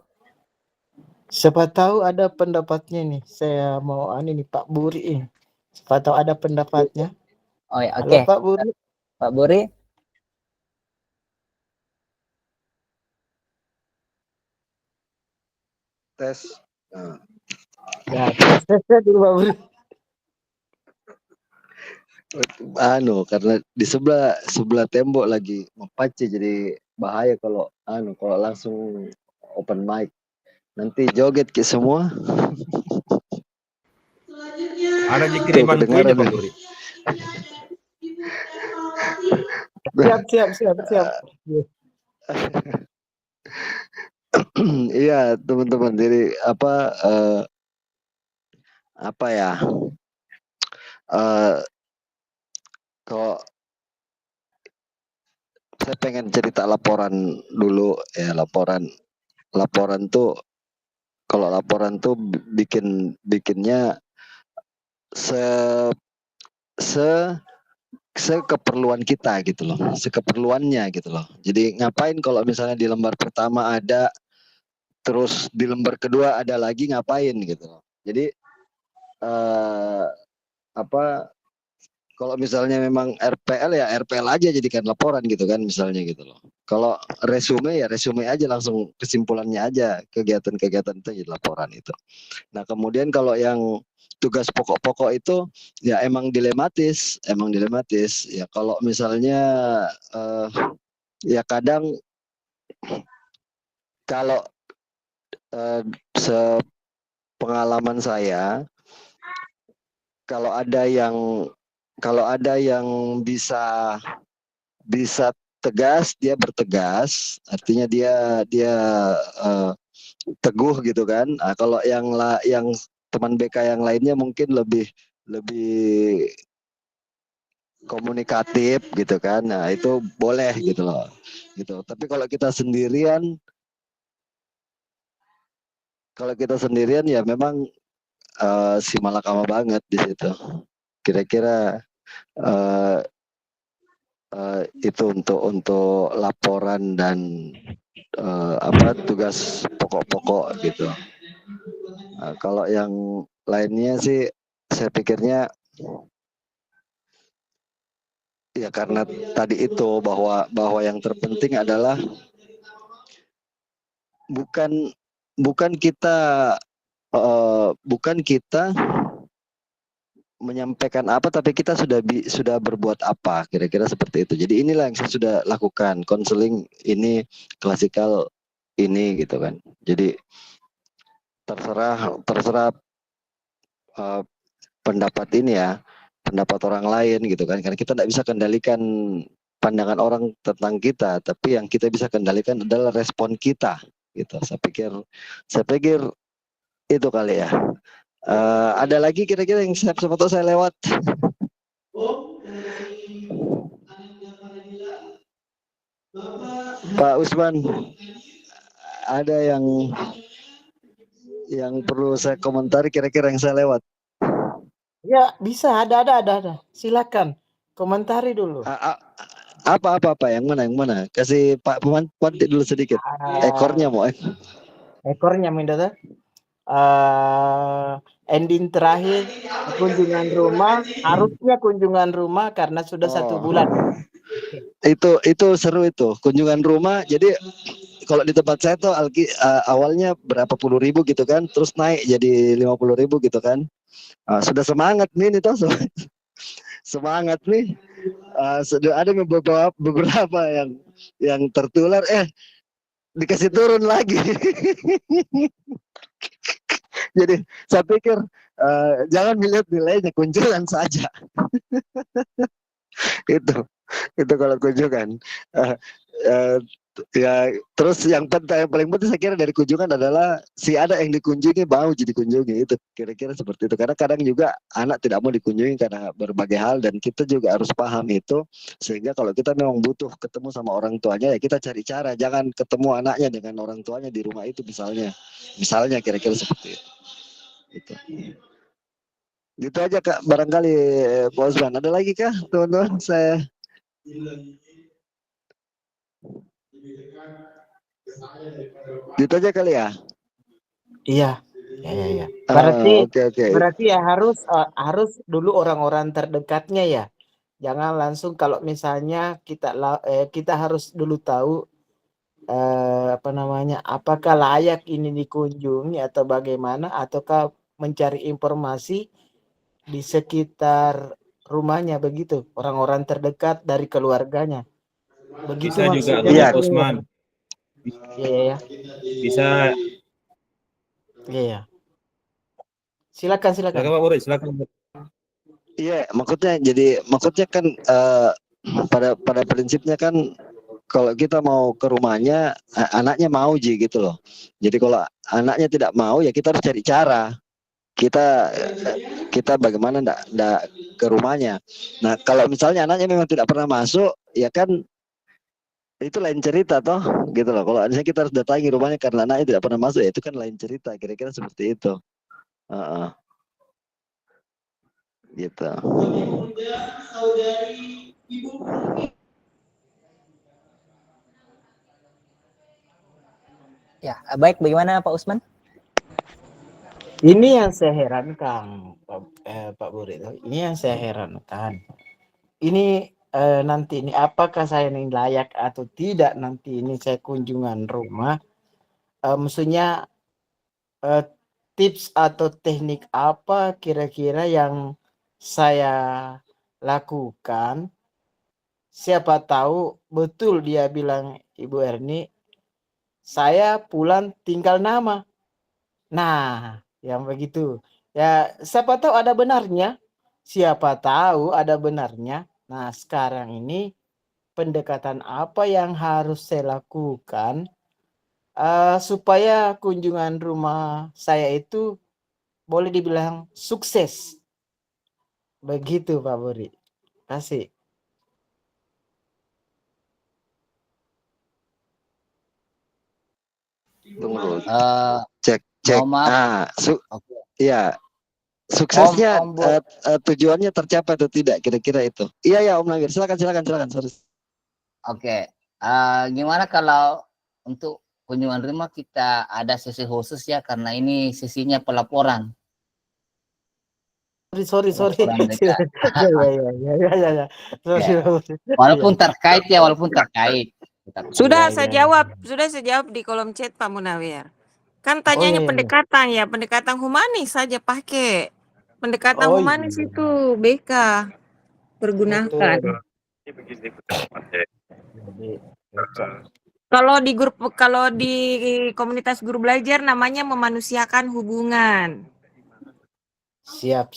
Siapa tahu ada pendapatnya nih. Saya mau nih Pak Buri. Siapa tahu ada pendapatnya. Oh ya, Halo oke. Pak Buri. Pak Buri. Tes. Ya, tes dulu Pak Buri. Karena di sebelah tembok lagi mapace, jadi bahaya kalau kalau langsung open mic. Nanti joget ke semua. Ada di kiriman kuenya Pak Buri. Siap. Iya teman-teman, jadi apa ya, kalau saya pengen cerita laporan dulu ya. Laporan tuh, kalau laporan tuh bikinnya sekeperluan kita gitu loh, sekeperluannya gitu loh. Jadi ngapain kalau misalnya di lembar pertama ada, terus di lembar kedua ada lagi, ngapain gitu loh. Jadi kalau misalnya memang RPL ya RPL aja jadikan laporan gitu kan misalnya gitu loh. Kalau resume ya resume aja, langsung kesimpulannya aja, kegiatan-kegiatan itu jadi laporan itu. Nah kemudian kalau yang tugas pokok-pokok itu ya emang dilematis ya. Kalau misalnya ya kadang kalau sepengalaman saya, kalau ada yang bisa tegas, dia bertegas, artinya dia teguh gitu kan. Nah, kalau yang teman BK yang lainnya mungkin lebih komunikatif gitu kan. Nah, itu boleh gitu loh. Gitu. Tapi kalau kita sendirian Kalau kita sendirian ya memang si malakama banget di situ. Kira-kira itu untuk laporan dan tugas pokok-pokok gitu. Kalau yang lainnya sih saya pikirnya ya karena tadi itu bahwa yang terpenting adalah bukan kita menyampaikan apa, tapi kita sudah berbuat apa, kira-kira seperti itu. Jadi inilah yang saya sudah lakukan, konseling ini, klasikal ini gitu kan. Jadi terserah pendapat ini ya, pendapat orang lain gitu kan, karena kita tidak bisa kendalikan pandangan orang tentang kita, tapi yang kita bisa kendalikan adalah respon kita gitu. Saya pikir itu kali ya. Ada lagi kira-kira yang siapa tahu saya lewat? Pak Usman, ada yang perlu saya komentari kira-kira yang saya lewat? Ya, bisa, ada. Silakan komentari dulu. Apa yang mana? Kasih Pak Panti dulu sedikit. Ekornya mau. Ekornya minta ending terakhir kunjungan rumah, harusnya kunjungan rumah karena sudah 1 bulan. Itu seru itu kunjungan rumah. Jadi kalau di tempat saya tuh awalnya berapa puluh ribu gitu kan, terus naik jadi 50.000 gitu kan. Sudah semangat nih nih toh, semangat nih. Sudah ada beberapa yang tertular, dikasih turun lagi. Jadi saya pikir jangan melihat nilainya, kunjungan saja. itu kalau kunjungan. Ya terus yang paling penting saya kira dari kunjungan adalah si ada yang dikunjungi mau jadi kunjungi, itu kira-kira seperti itu. Karena kadang juga anak tidak mau dikunjungi karena berbagai hal, dan kita juga harus paham itu, sehingga kalau kita memang butuh ketemu sama orang tuanya ya kita cari cara, jangan ketemu anaknya dengan orang tuanya di rumah itu misalnya kira-kira seperti itu. Gitu aja Kak, barangkali Pak Osman. Ada lagi kah teman-teman? Saya gitu aja kali ya. Iya. Berarti Oke. berarti ya harus dulu orang-orang terdekatnya ya. Jangan langsung, kalau misalnya kita harus dulu tahu apakah layak ini dikunjungi atau bagaimana, ataukah mencari informasi di sekitar rumahnya, begitu, orang-orang terdekat dari keluarganya. Begitu Bisa juga maksudnya. Pak Usman. Iya. Bisa. Iya. Silakan. Silakan Pak Murid, silakan. Iya, maksudnya kan pada prinsipnya kan kalau kita mau ke rumahnya, anaknya mau gitu loh. Jadi kalau anaknya tidak mau ya kita harus cari cara. Kita bagaimana ndak ke rumahnya. Nah, kalau misalnya anaknya memang tidak pernah masuk, ya kan itu lain cerita toh, gitu loh. Kalau misalnya kita harus datangi rumahnya karena anaknya tidak pernah masuk, ya itu kan lain cerita. Kira-kira seperti itu. Gitu. Ya, baik, bagaimana Pak Usman? Ini yang saya herankan, Pak Burit. Ini yang saya herankan. Ini nanti ini apakah saya ini layak atau tidak, nanti ini saya kunjungan rumah. Maksudnya tips atau teknik apa kira-kira yang saya lakukan? Siapa tahu betul dia bilang, Ibu Erni, saya pulang tinggal nama. Nah, yang begitu. Ya, siapa tahu ada benarnya. Nah, sekarang ini pendekatan apa yang harus saya lakukan supaya kunjungan rumah saya itu boleh dibilang sukses. Begitu, Pak Buri. Kasih. Tunggu dulu. cek. Mohon maaf. Oke. Ya, Om, suksesnya Om Bu. tujuannya tercapai atau tidak kira-kira itu. Iya Om Nagir, silakan. Sorry. Oke. Gimana kalau untuk kunjungan rumah kita ada sesi khusus ya, karena ini sesinya pelaporan. Sorry. Pelaporan BK. Ya. Sorry. Walaupun terkait ya, walaupun terkait. Sudah Iya, saya iya. jawab, sudah saya jawab di kolom chat Pak Munawir. Kan tanyanya iya. pendekatan ya, pendekatan humanis saja pakai. Pendekatan Oh, humanis iya. itu BK pergunakan. Betul. Jadi, cocok. Kalau di komunitas guru belajar namanya memanusiakan hubungan. Siap.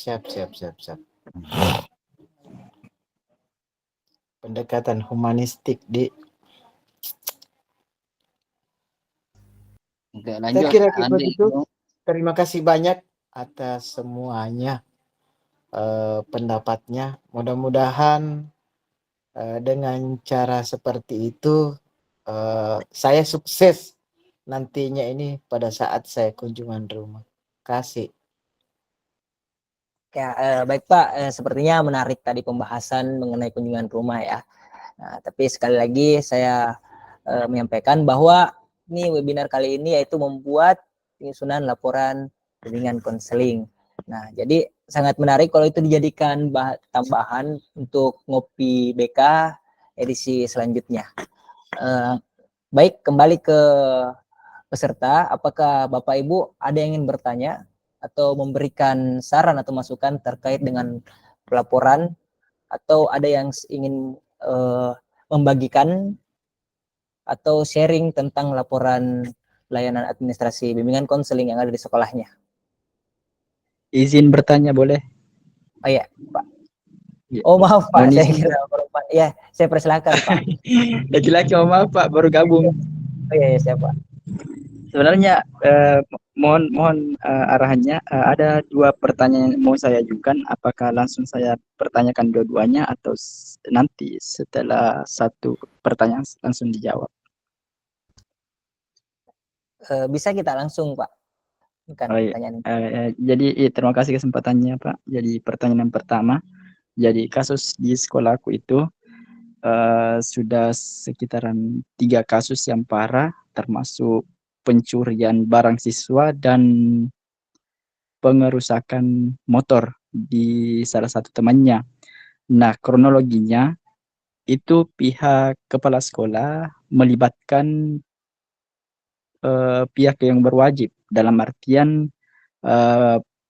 Pendekatan humanistik di. Oke, Saya lanjut. kira Andi. begitu. Terima kasih banyak atas semuanya pendapatnya. Mudah-mudahan dengan cara seperti itu saya sukses nantinya ini pada saat saya kunjungan rumah. Kasih. Ya, baik Pak, sepertinya menarik tadi pembahasan mengenai kunjungan rumah ya. Nah, tapi sekali lagi saya menyampaikan bahwa ini webinar kali ini yaitu membuat penyusunan laporan bimbingan konseling. Nah, jadi sangat menarik kalau itu dijadikan tambahan untuk ngopi BK edisi selanjutnya. Baik, kembali ke peserta, apakah Bapak Ibu ada yang ingin bertanya atau memberikan saran atau masukan terkait dengan pelaporan, atau ada yang ingin membagikan atau sharing tentang laporan layanan administrasi bimbingan konseling yang ada di sekolahnya? Izin bertanya boleh? Oh iya, Pak. Oh maaf Pak, Mohon saya izin, kira Pak. Ya, saya persilakan Pak. laki-laki, oh maaf Pak, baru gabung. Oh iya, siap Pak. Sebenarnya mohon arahannya. Ada dua pertanyaan yang mau saya ajukan. Apakah langsung saya pertanyakan dua-duanya atau nanti setelah satu pertanyaan langsung dijawab? Bisa kita langsung Pak. Bukan Oh, iya. pertanyaan. Jadi terima kasih kesempatannya Pak. Jadi pertanyaan yang pertama, jadi kasus di sekolahku itu sudah sekitaran 3 kasus yang parah, termasuk pencurian barang siswa dan pengerusakan motor di salah satu temannya. Nah, kronologinya itu pihak kepala sekolah melibatkan pihak yang berwajib, dalam artian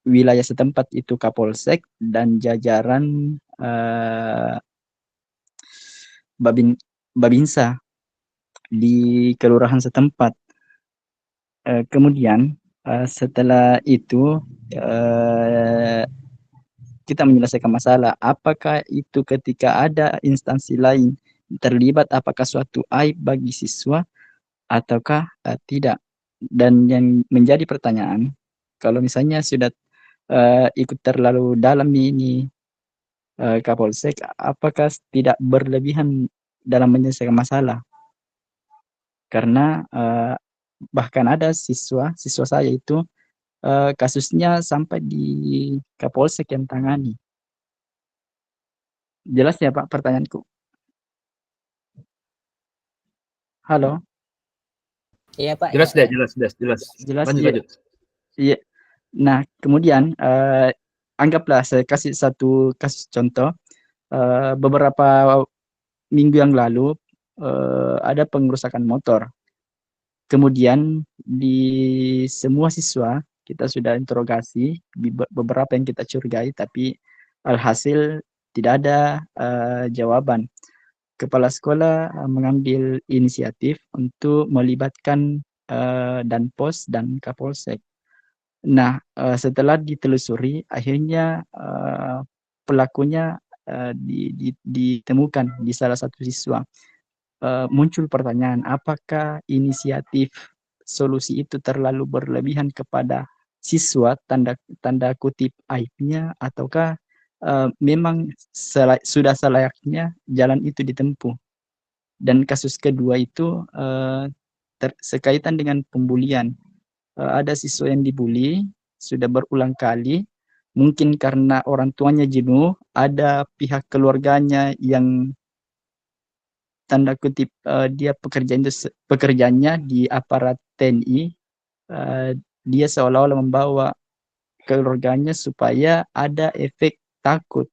wilayah setempat itu Kapolsek dan jajaran Babinsa di kelurahan setempat. Kemudian setelah itu kita menyelesaikan masalah. Apakah itu ketika ada instansi lain terlibat, apakah suatu aib bagi siswa ataukah tidak? Dan yang menjadi pertanyaan, kalau misalnya sudah ikut terlalu dalam ini Kapolsek, apakah tidak berlebihan dalam menyelesaikan masalah? Karena bahkan ada siswa saya itu kasusnya sampai di Kapolsek yang tangani. Jelas ya Pak pertanyaanku? Halo? Iya Pak. Jelas ya. deh, jelas. Jelas, Lanjut. Iya. Nah, kemudian anggaplah saya kasih satu kasus contoh. Beberapa minggu yang lalu ada pengerusakan motor. Kemudian di semua siswa kita sudah interogasi, beberapa yang kita curigai, tapi alhasil tidak ada jawaban. Kepala sekolah mengambil inisiatif untuk melibatkan Danpos dan Kapolsek. Nah, setelah ditelusuri, akhirnya pelakunya ditemukan di salah satu siswa. Muncul pertanyaan, apakah inisiatif solusi itu terlalu berlebihan kepada siswa, tanda kutip aibnya, ataukah memang sudah selayaknya jalan itu ditempuh? Dan kasus kedua itu sekaitan dengan pembulian. ada siswa yang dibully sudah berulang kali, mungkin karena orang tuanya jenuh, ada pihak keluarganya yang tanda kutip dia pekerjaannya di aparat TNI, dia seolah-olah membawa keluarganya supaya ada efek takut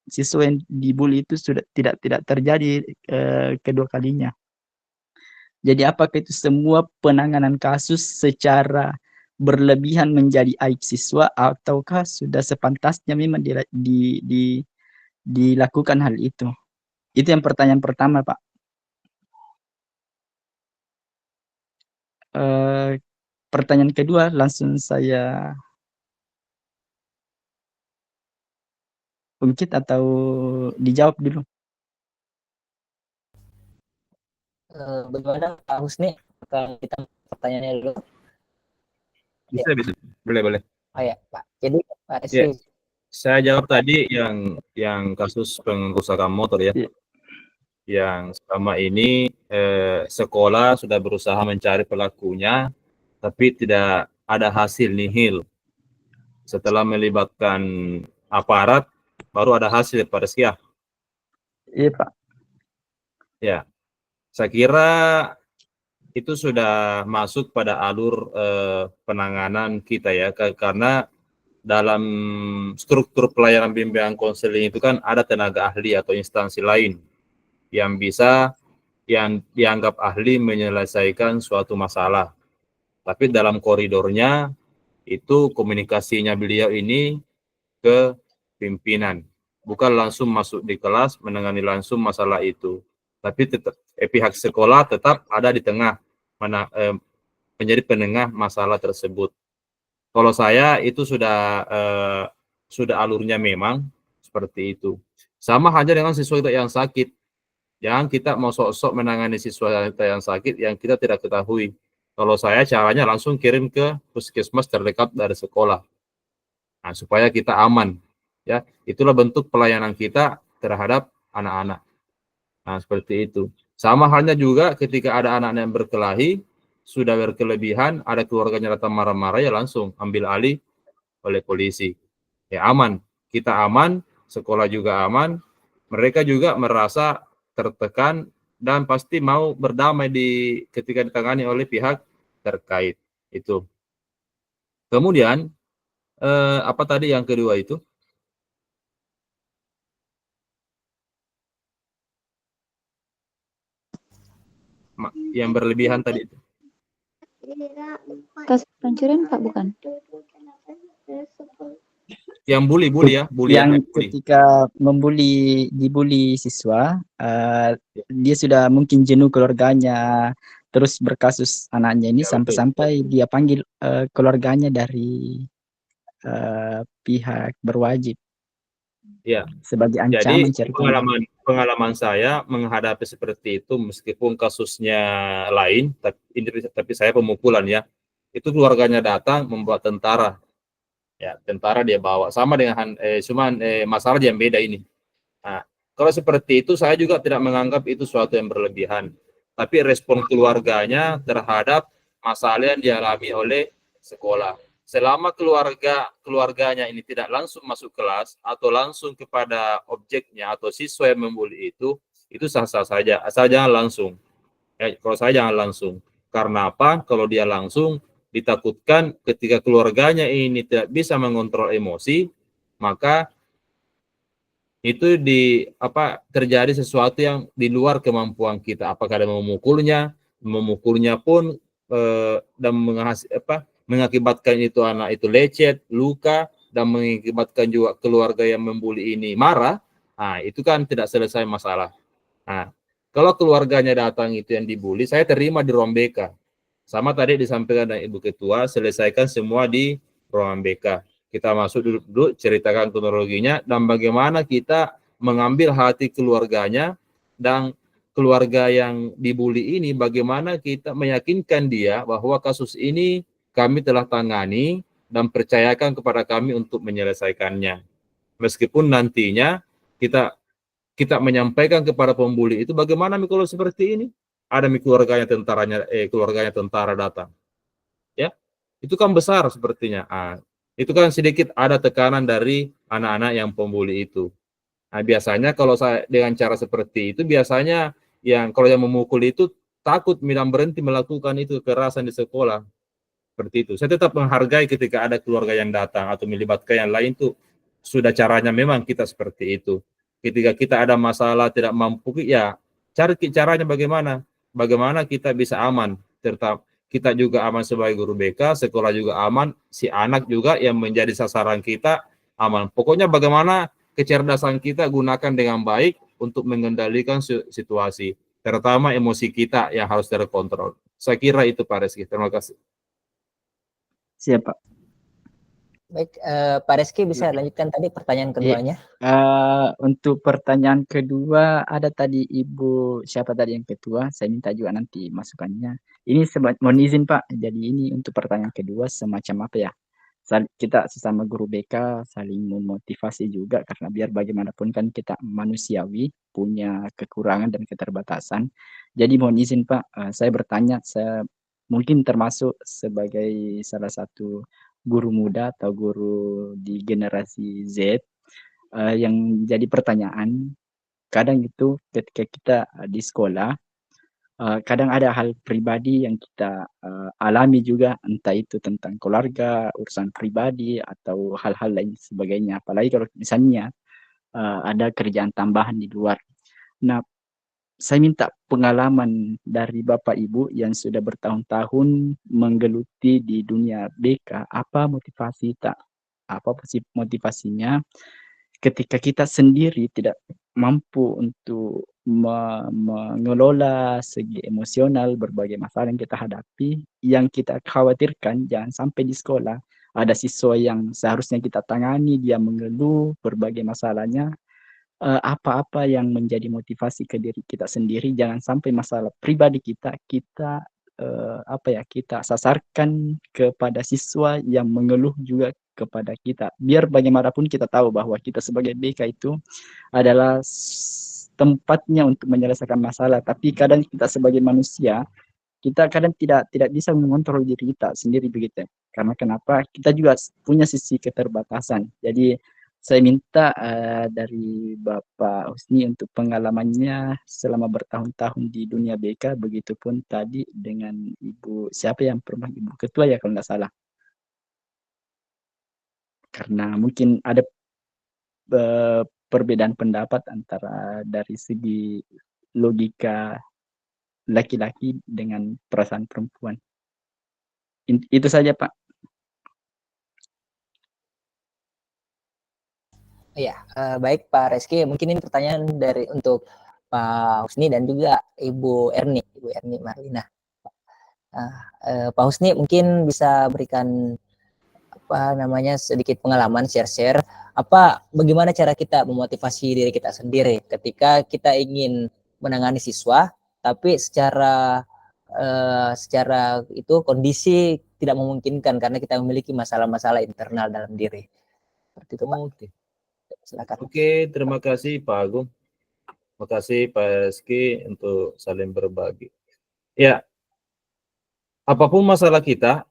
siswa yang dibully itu sudah tidak terjadi kedua kalinya. Jadi apakah itu semua penanganan kasus secara berlebihan menjadi aib siswa, ataukah sudah sepantasnya memang dilakukan hal itu? Itu yang pertanyaan pertama, Pak. Pertanyaan kedua langsung saya ungkit atau dijawab dulu? Bagaimana Pak Husni? Apakah kita pertanyaannya dulu? Bisa. Boleh. Oh ya, Pak. Jadi Pak Ya. Rizky, Saya jawab tadi yang kasus pengrusakan motor ya. Iya. Yang selama ini sekolah sudah berusaha mencari pelakunya, tapi tidak ada hasil, nihil. Setelah melibatkan aparat, baru ada hasil, Pak Rizky. Iya, Pak. Ya, saya kira itu sudah masuk pada alur penanganan kita ya, karena dalam struktur pelayanan bimbingan konseling itu kan ada tenaga ahli atau instansi lain yang dianggap ahli menyelesaikan suatu masalah. Tapi dalam koridornya itu komunikasinya beliau ini ke pimpinan, bukan langsung masuk di kelas menangani langsung masalah itu. Tapi pihak sekolah tetap ada di tengah, menjadi penengah masalah tersebut. Kalau saya itu sudah alurnya memang seperti itu. Sama halnya dengan siswa kita yang sakit. Jangan kita mau sok-sok menangani siswa kita yang sakit yang kita tidak ketahui. Kalau saya caranya langsung kirim ke puskesmas terdekat dari sekolah. Nah, supaya kita aman. Ya, itulah bentuk pelayanan kita terhadap anak-anak. Nah, seperti itu. Sama halnya juga ketika ada anak yang berkelahi, sudah berkelebihan, ada keluarganya datang marah-marah, ya langsung ambil alih oleh polisi. Ya aman, kita aman, sekolah juga aman, mereka juga merasa tertekan dan pasti mau berdamai ketika ditangani oleh pihak terkait. Itu. Kemudian, apa tadi yang kedua itu? Yang berlebihan tadi itu. Kasus pencurian Pak bukan? Yang bully ya, yang ketika dibully siswa, dia sudah mungkin jenuh keluarganya, terus berkasus anaknya ini Ya, sampai-sampai dia panggil keluarganya dari pihak berwajib. Ya. Sebagai ancaman. Jadi pengalaman saya menghadapi seperti itu, meskipun kasusnya lain, tapi saya pemukulan ya, itu keluarganya datang membawa tentara. Ya, tentara dia bawa, sama dengan cuman masalah yang beda ini. Nah, kalau seperti itu saya juga tidak menganggap itu suatu yang berlebihan, tapi respon keluarganya terhadap masalah yang dialami oleh sekolah. Selama keluarganya ini tidak langsung masuk kelas atau langsung kepada objeknya atau siswa yang membuli itu sah-sah saja, asal jangan langsung. Ya, kalau saya jangan langsung. Karena apa? Kalau dia langsung, ditakutkan ketika keluarganya ini tidak bisa mengontrol emosi, maka itu terjadi sesuatu yang di luar kemampuan kita. Apakah ada memukulnya pun dan mengakibatkan itu anak itu lecet, luka, dan mengakibatkan juga keluarga yang membuli ini marah. Nah, itu kan tidak selesai masalah. Nah, kalau keluarganya datang itu yang dibuli, saya terima di ruang BK. Sama tadi disampaikan dari Ibu Ketua, selesaikan semua di ruang BK. Kita masuk dulu, ceritakan kronologinya, dan bagaimana kita mengambil hati keluarganya, dan keluarga yang dibuli ini, bagaimana kita meyakinkan dia bahwa kasus ini kami telah tangani dan percayakan kepada kami untuk menyelesaikannya. Meskipun nantinya kita menyampaikan kepada pembuli itu, bagaimana kalau seperti ini? Ada keluarganya tentara datang. Ya. itu kan besar sepertinya. Itu kan sedikit ada tekanan dari anak-anak yang pembuli itu. Nah, biasanya kalau saya dengan cara seperti itu, biasanya yang kalau yang memukul itu takut bilang berhenti melakukan itu kekerasan di sekolah. Seperti itu. Saya tetap menghargai ketika ada keluarga yang datang atau melibatkan yang lain, itu sudah caranya memang kita seperti itu. Ketika kita ada masalah tidak mampu, ya cari caranya bagaimana kita bisa aman, tetap kita juga aman sebagai guru BK, sekolah juga aman, si anak juga yang menjadi sasaran kita aman. Pokoknya bagaimana kecerdasan kita gunakan dengan baik untuk mengendalikan situasi, terutama emosi kita yang harus terkontrol. Saya kira itu Pak Reski. Terima kasih. Siapa? Baik, Pak Reski bisa lanjutkan tadi pertanyaan keduanya. Untuk pertanyaan kedua, ada tadi Ibu, siapa tadi yang ketua? Saya minta juga nanti masukannya. Ini mohon izin Pak, jadi ini untuk pertanyaan kedua semacam apa ya? Kita sesama guru BK saling memotivasi juga, karena biar bagaimanapun kan kita manusiawi, punya kekurangan dan keterbatasan. Jadi mohon izin Pak, saya bertanya, saya mungkin termasuk sebagai salah satu guru muda atau guru di generasi Z, yang jadi pertanyaan, kadang itu ketika kita di sekolah, kadang ada hal pribadi yang kita alami juga, entah itu tentang keluarga, urusan pribadi, atau hal-hal lain sebagainya. Apalagi kalau misalnya ada kerjaan tambahan di luar. Nah, saya minta pengalaman dari Bapak Ibu yang sudah bertahun-tahun menggeluti di dunia BK, apa motivasinya ketika kita sendiri tidak mampu untuk mengelola segi emosional berbagai masalah yang kita hadapi, yang kita khawatirkan jangan sampai di sekolah ada siswa yang seharusnya kita tangani, dia mengeluh berbagai masalahnya. Apa-apa yang menjadi motivasi ke diri kita sendiri, jangan sampai masalah pribadi kita kita sasarkan kepada siswa yang mengeluh juga kepada kita. Biar bagaimanapun kita tahu bahwa kita sebagai BK itu adalah tempatnya untuk menyelesaikan masalah, tapi kadang kita sebagai manusia, kita kadang tidak bisa mengontrol diri kita sendiri begitu. Karena kenapa? Kita juga punya sisi keterbatasan. Jadi saya minta dari Bapak Husni untuk pengalamannya selama bertahun-tahun di dunia BK, begitupun tadi dengan Ibu, siapa yang pernah Ibu Ketua ya kalau nggak salah. Karena mungkin ada perbedaan pendapat antara dari segi logika laki-laki dengan perasaan perempuan. Itu saja Pak. Ya, baik Pak Reski, mungkin ini pertanyaan untuk Pak Husni dan juga Ibu Erni Marlina. Pak Husni mungkin bisa berikan sedikit pengalaman, share bagaimana cara kita memotivasi diri kita sendiri ketika kita ingin menangani siswa, tapi secara itu kondisi tidak memungkinkan karena kita memiliki masalah-masalah internal dalam diri. Seperti itu Pak. Silakan. Oke, terima kasih Pak Agung. Terima kasih Pak Reski untuk saling berbagi. Ya, apapun masalah kita,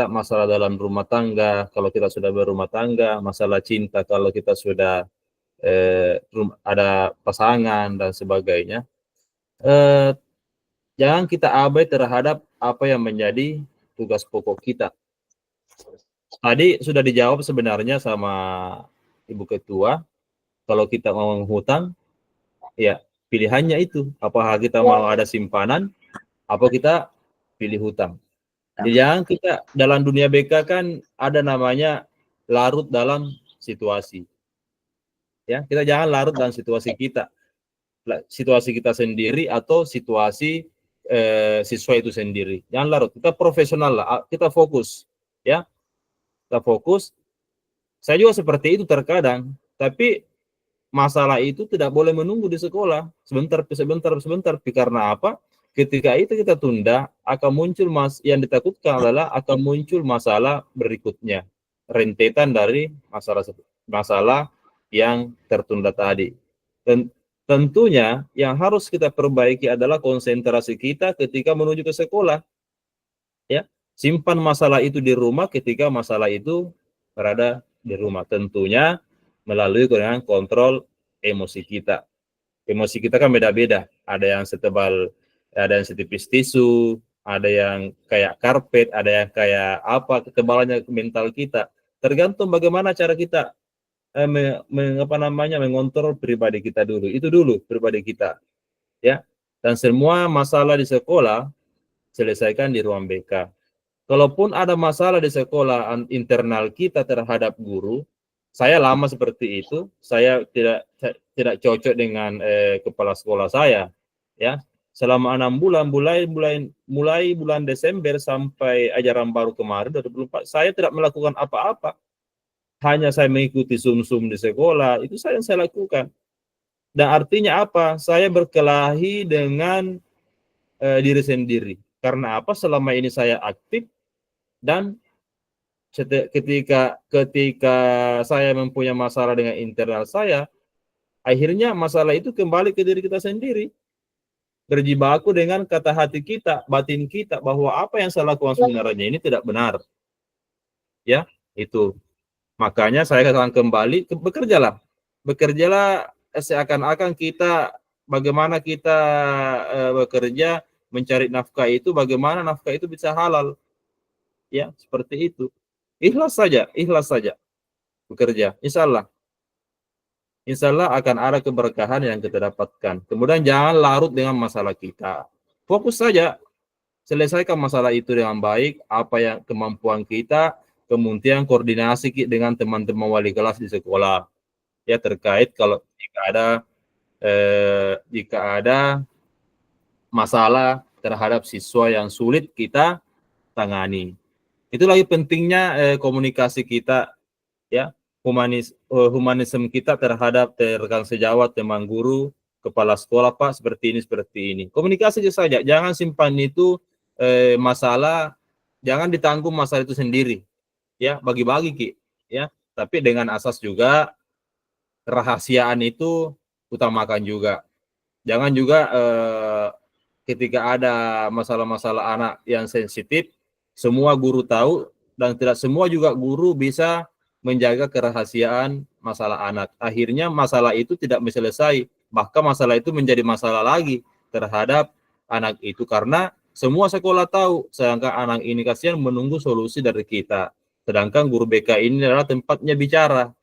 masalah dalam rumah tangga, kalau kita sudah berumah tangga, masalah cinta, kalau kita sudah ada pasangan dan sebagainya, jangan kita abai terhadap apa yang menjadi tugas pokok kita. Tadi sudah dijawab sebenarnya sama Ibu Ketua, kalau kita mau menghutang, ya pilihannya itu, apakah kita mau ada simpanan, apa kita pilih hutang. Jadi jangan kita dalam dunia BK kan ada namanya larut dalam situasi. Ya, kita jangan larut dalam situasi kita sendiri atau situasi siswa itu sendiri. Jangan larut, kita profesional lah, kita fokus, ya. Kita fokus. Saya juga seperti itu terkadang, tapi masalah itu tidak boleh menunggu di sekolah. Sebentar, karena apa? Ketika itu kita tunda, akan muncul yang ditakutkan adalah akan muncul masalah berikutnya. Rentetan dari masalah yang tertunda tadi. Dan tentunya yang harus kita perbaiki adalah konsentrasi kita ketika menuju ke sekolah. Ya, Simpan masalah itu di rumah ketika masalah itu berada di rumah. Tentunya melalui dengan kontrol emosi kita. Emosi kita kan beda-beda. Ada yang setebal, ada yang setipis tisu, ada yang kayak karpet, ada yang kayak apa ketebalannya mental kita. Tergantung bagaimana cara kita mengontrol pribadi kita dulu. Itu dulu pribadi kita, ya. Dan semua masalah di sekolah selesaikan di ruang BK. Kalaupun ada masalah di sekolah internal kita terhadap guru, saya lama seperti itu, saya tidak cocok dengan kepala sekolah saya, ya. Selama 6 bulan, mulai bulan Desember sampai ajaran baru kemarin 2024, saya tidak melakukan apa-apa. Hanya saya mengikuti sum-sum di sekolah, itu yang saya lakukan. Dan artinya apa? Saya berkelahi dengan diri sendiri. Karena apa? Selama ini saya aktif, dan ketika saya mempunyai masalah dengan internal saya, akhirnya masalah itu kembali ke diri kita sendiri. Berjibaku dengan kata hati kita, batin kita, bahwa apa yang saya lakukan sebenarnya ini tidak benar. Ya, itu. Makanya saya katakan kembali, bekerjalah. Bekerjalah seakan-akan kita, bagaimana kita bekerja, mencari nafkah itu, bagaimana nafkah itu bisa halal. Ya, seperti itu. Ikhlas saja bekerja. Insya Allah akan ada keberkahan yang kita dapatkan. Kemudian jangan larut dengan masalah kita. Fokus saja, selesaikan masalah itu dengan baik, apa yang kemampuan kita, kemudian koordinasi dengan teman-teman wali kelas di sekolah. Ya, terkait kalau jika ada masalah terhadap siswa yang sulit kita tangani. Itu lagi pentingnya komunikasi kita, ya, humanisme kita terhadap rekan sejawat, teman guru, kepala sekolah, Pak, seperti ini. Komunikasi saja, jangan simpan itu masalah, jangan ditanggung masalah itu sendiri, ya, bagi-bagi, Ki, ya. Tapi dengan asas juga kerahasiaan itu utamakan juga. Jangan juga ketika ada masalah-masalah anak yang sensitif, semua guru tahu, dan tidak semua juga guru bisa menjaga kerahasiaan masalah anak. Akhirnya masalah itu tidak selesai, bahkan masalah itu menjadi masalah lagi terhadap anak itu, karena semua sekolah tahu, sedangkan anak ini kasihan menunggu solusi dari kita. Sedangkan guru BK ini adalah tempatnya bicara.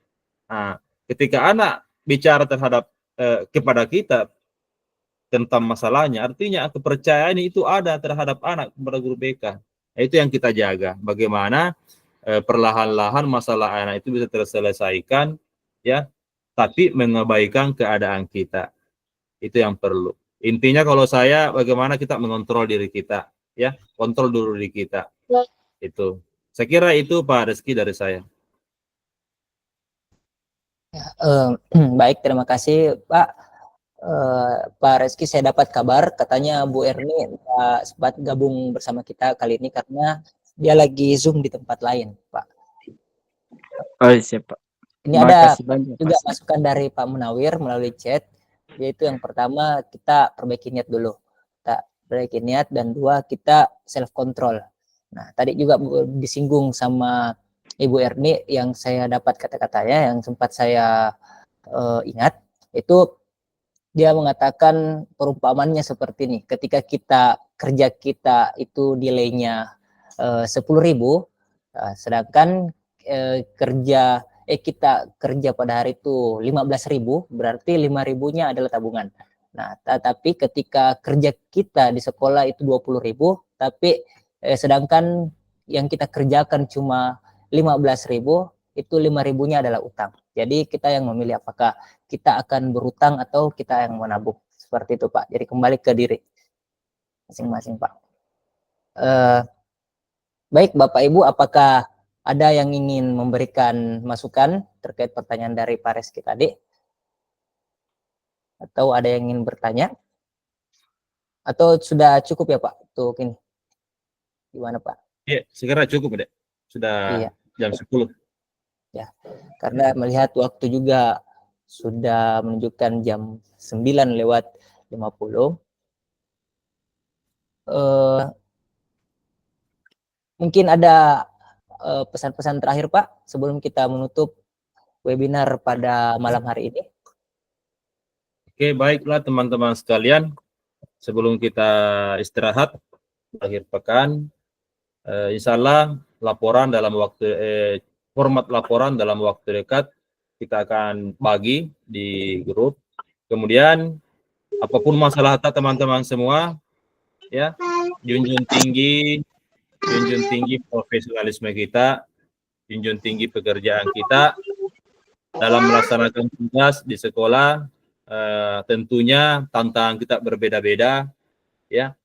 Nah, ketika anak bicara terhadap kepada kita tentang masalahnya, artinya kepercayaan itu ada terhadap anak kepada guru BK. Itu yang kita jaga. Bagaimana perlahan-lahan masalah anak itu bisa terselesaikan, ya, tapi mengabaikan keadaan kita. Itu yang perlu. Intinya kalau saya, bagaimana kita mengontrol diri kita, ya, kontrol dulu diri kita. Itu. Saya kira itu Pak Rizky dari saya. Baik, terima kasih Pak. Pak Rizky, saya dapat kabar katanya Bu Erni sempat gabung bersama kita kali ini karena dia lagi Zoom di tempat lain, Pak. Oh, siap, Pak. Ini ada Banyak, juga Pak. masukan dari Pak Munawir melalui chat, yaitu yang pertama, kita perbaiki niat dulu. Kita perbaiki niat, dan dua, kita self control. Nah, tadi juga disinggung sama Ibu Erni yang saya dapat kata-katanya, yang sempat saya ingat, itu dia mengatakan perumpamannya seperti ini, ketika kerja kita itu nilainya 10.000, sedangkan kita kerja pada hari itu 15.000, berarti 5.000-nya adalah tabungan. Nah, tapi ketika kerja kita di sekolah itu 20.000, tapi sedangkan yang kita kerjakan cuma 15.000, itu 5.000-nya adalah utang. Jadi kita yang memilih apakah kita akan berutang atau kita yang menabung. Seperti itu, Pak. Jadi kembali ke diri masing-masing, Pak. Baik, Bapak Ibu, apakah ada yang ingin memberikan masukan terkait pertanyaan dari Pak Rizky tadi? Atau ada yang ingin bertanya? Atau sudah cukup ya, Pak, untuk ini? Gimana, Pak? Iya, segera cukup, Dek. Sudah jam 10. Ya, karena melihat waktu juga sudah menunjukkan jam 9:50. Mungkin ada pesan-pesan terakhir Pak sebelum kita menutup webinar pada malam hari ini. Oke, baiklah teman-teman sekalian. Sebelum kita istirahat akhir pekan, insya Allah laporan dalam waktu format laporan dalam waktu dekat kita akan bagi di grup. Kemudian apapun masalah teman-teman semua, ya, junjung tinggi profesionalisme kita, junjung tinggi pekerjaan kita dalam melaksanakan tugas di sekolah. Tentunya tantangan kita berbeda-beda, ya.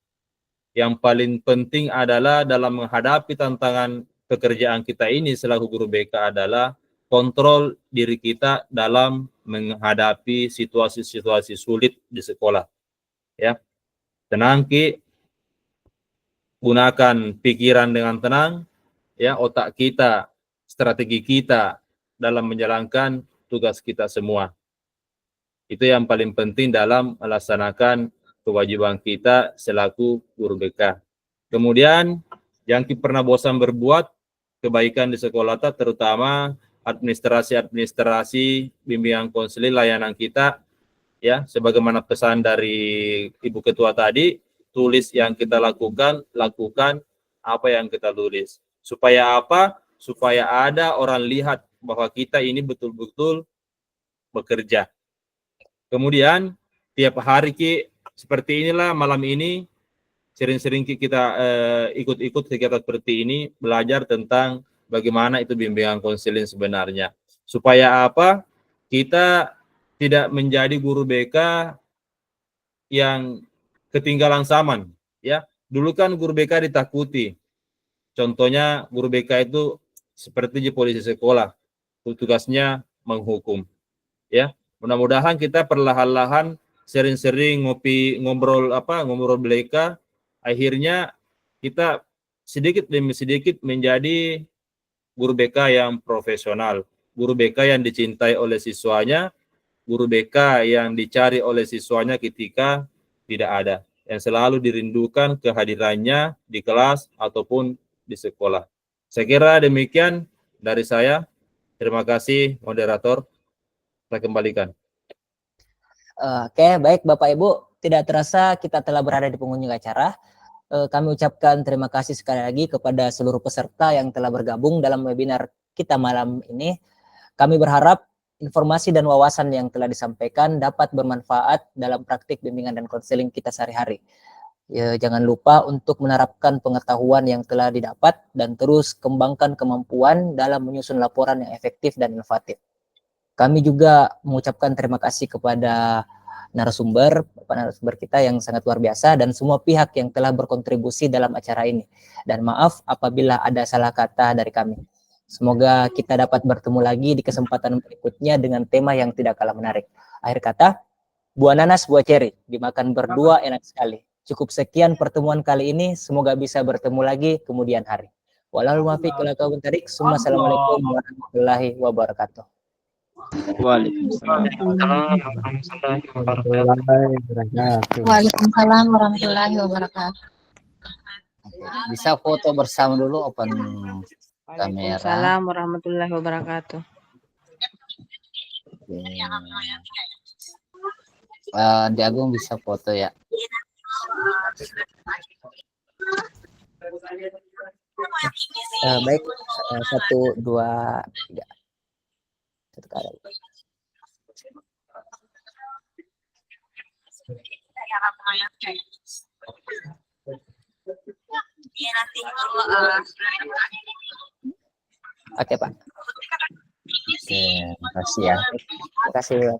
Yang paling penting adalah dalam menghadapi tantangan pekerjaan kita ini selaku guru BK adalah kontrol diri kita dalam menghadapi situasi-situasi sulit di sekolah, ya. Tenang Ki, gunakan pikiran dengan tenang, ya, otak kita, strategi kita dalam menjalankan tugas kita semua. Itu yang paling penting dalam melaksanakan kewajiban kita selaku guru BK. Kemudian jangan pernah bosan berbuat kebaikan di sekolah, terutama administrasi, bimbingan konseling, layanan kita, ya, sebagaimana pesan dari Ibu Ketua tadi, tulis yang kita lakukan apa yang kita tulis. Supaya apa? Supaya ada orang lihat bahwa kita ini betul-betul bekerja. Kemudian tiap hari Ki, seperti inilah malam ini, sering-sering kita ikut-ikut kegiatan seperti ini, belajar tentang bagaimana itu bimbingan konseling sebenarnya. Supaya apa? Kita tidak menjadi guru BK yang ketinggalan zaman, ya. Dulu kan guru BK ditakuti. Contohnya guru BK itu seperti di polisi sekolah, tugasnya menghukum, ya. Mudah-mudahan kita perlahan-lahan sering-sering ngobrol BK, akhirnya kita sedikit demi sedikit menjadi guru BK yang profesional, guru BK yang dicintai oleh siswanya, guru BK yang dicari oleh siswanya ketika tidak ada, yang selalu dirindukan kehadirannya di kelas ataupun di sekolah. Saya kira demikian dari saya. Terima kasih moderator. Saya kembalikan. Oke, baik Bapak Ibu, tidak terasa kita telah berada di penghujung acara. Kami ucapkan terima kasih sekali lagi kepada seluruh peserta yang telah bergabung dalam webinar kita malam ini. Kami berharap informasi dan wawasan yang telah disampaikan dapat bermanfaat dalam praktik bimbingan dan konseling kita sehari-hari. Ya, jangan lupa untuk menerapkan pengetahuan yang telah didapat dan terus kembangkan kemampuan dalam menyusun laporan yang efektif dan inovatif. Kami juga mengucapkan terima kasih kepada narasumber kita yang sangat luar biasa dan semua pihak yang telah berkontribusi dalam acara ini. Dan maaf apabila ada salah kata dari kami. Semoga kita dapat bertemu lagi di kesempatan berikutnya dengan tema yang tidak kalah menarik. Akhir kata, buah nanas, buah ceri, dimakan berdua enak sekali. Cukup sekian pertemuan kali ini, semoga bisa bertemu lagi kemudian hari. Wassalamualaikum warahmatullahi wabarakatuh. Waalaikumsalam warahmatullahi wabarakatuh. Bisa foto bersama dulu, open kamera. Waalaikumsalam warahmatullahi wabarakatuh. Di Agung bisa foto ya. Baik, 1, 2, 3. Satu kali. Oke Pak. Oke, makasih ya. Terima kasih.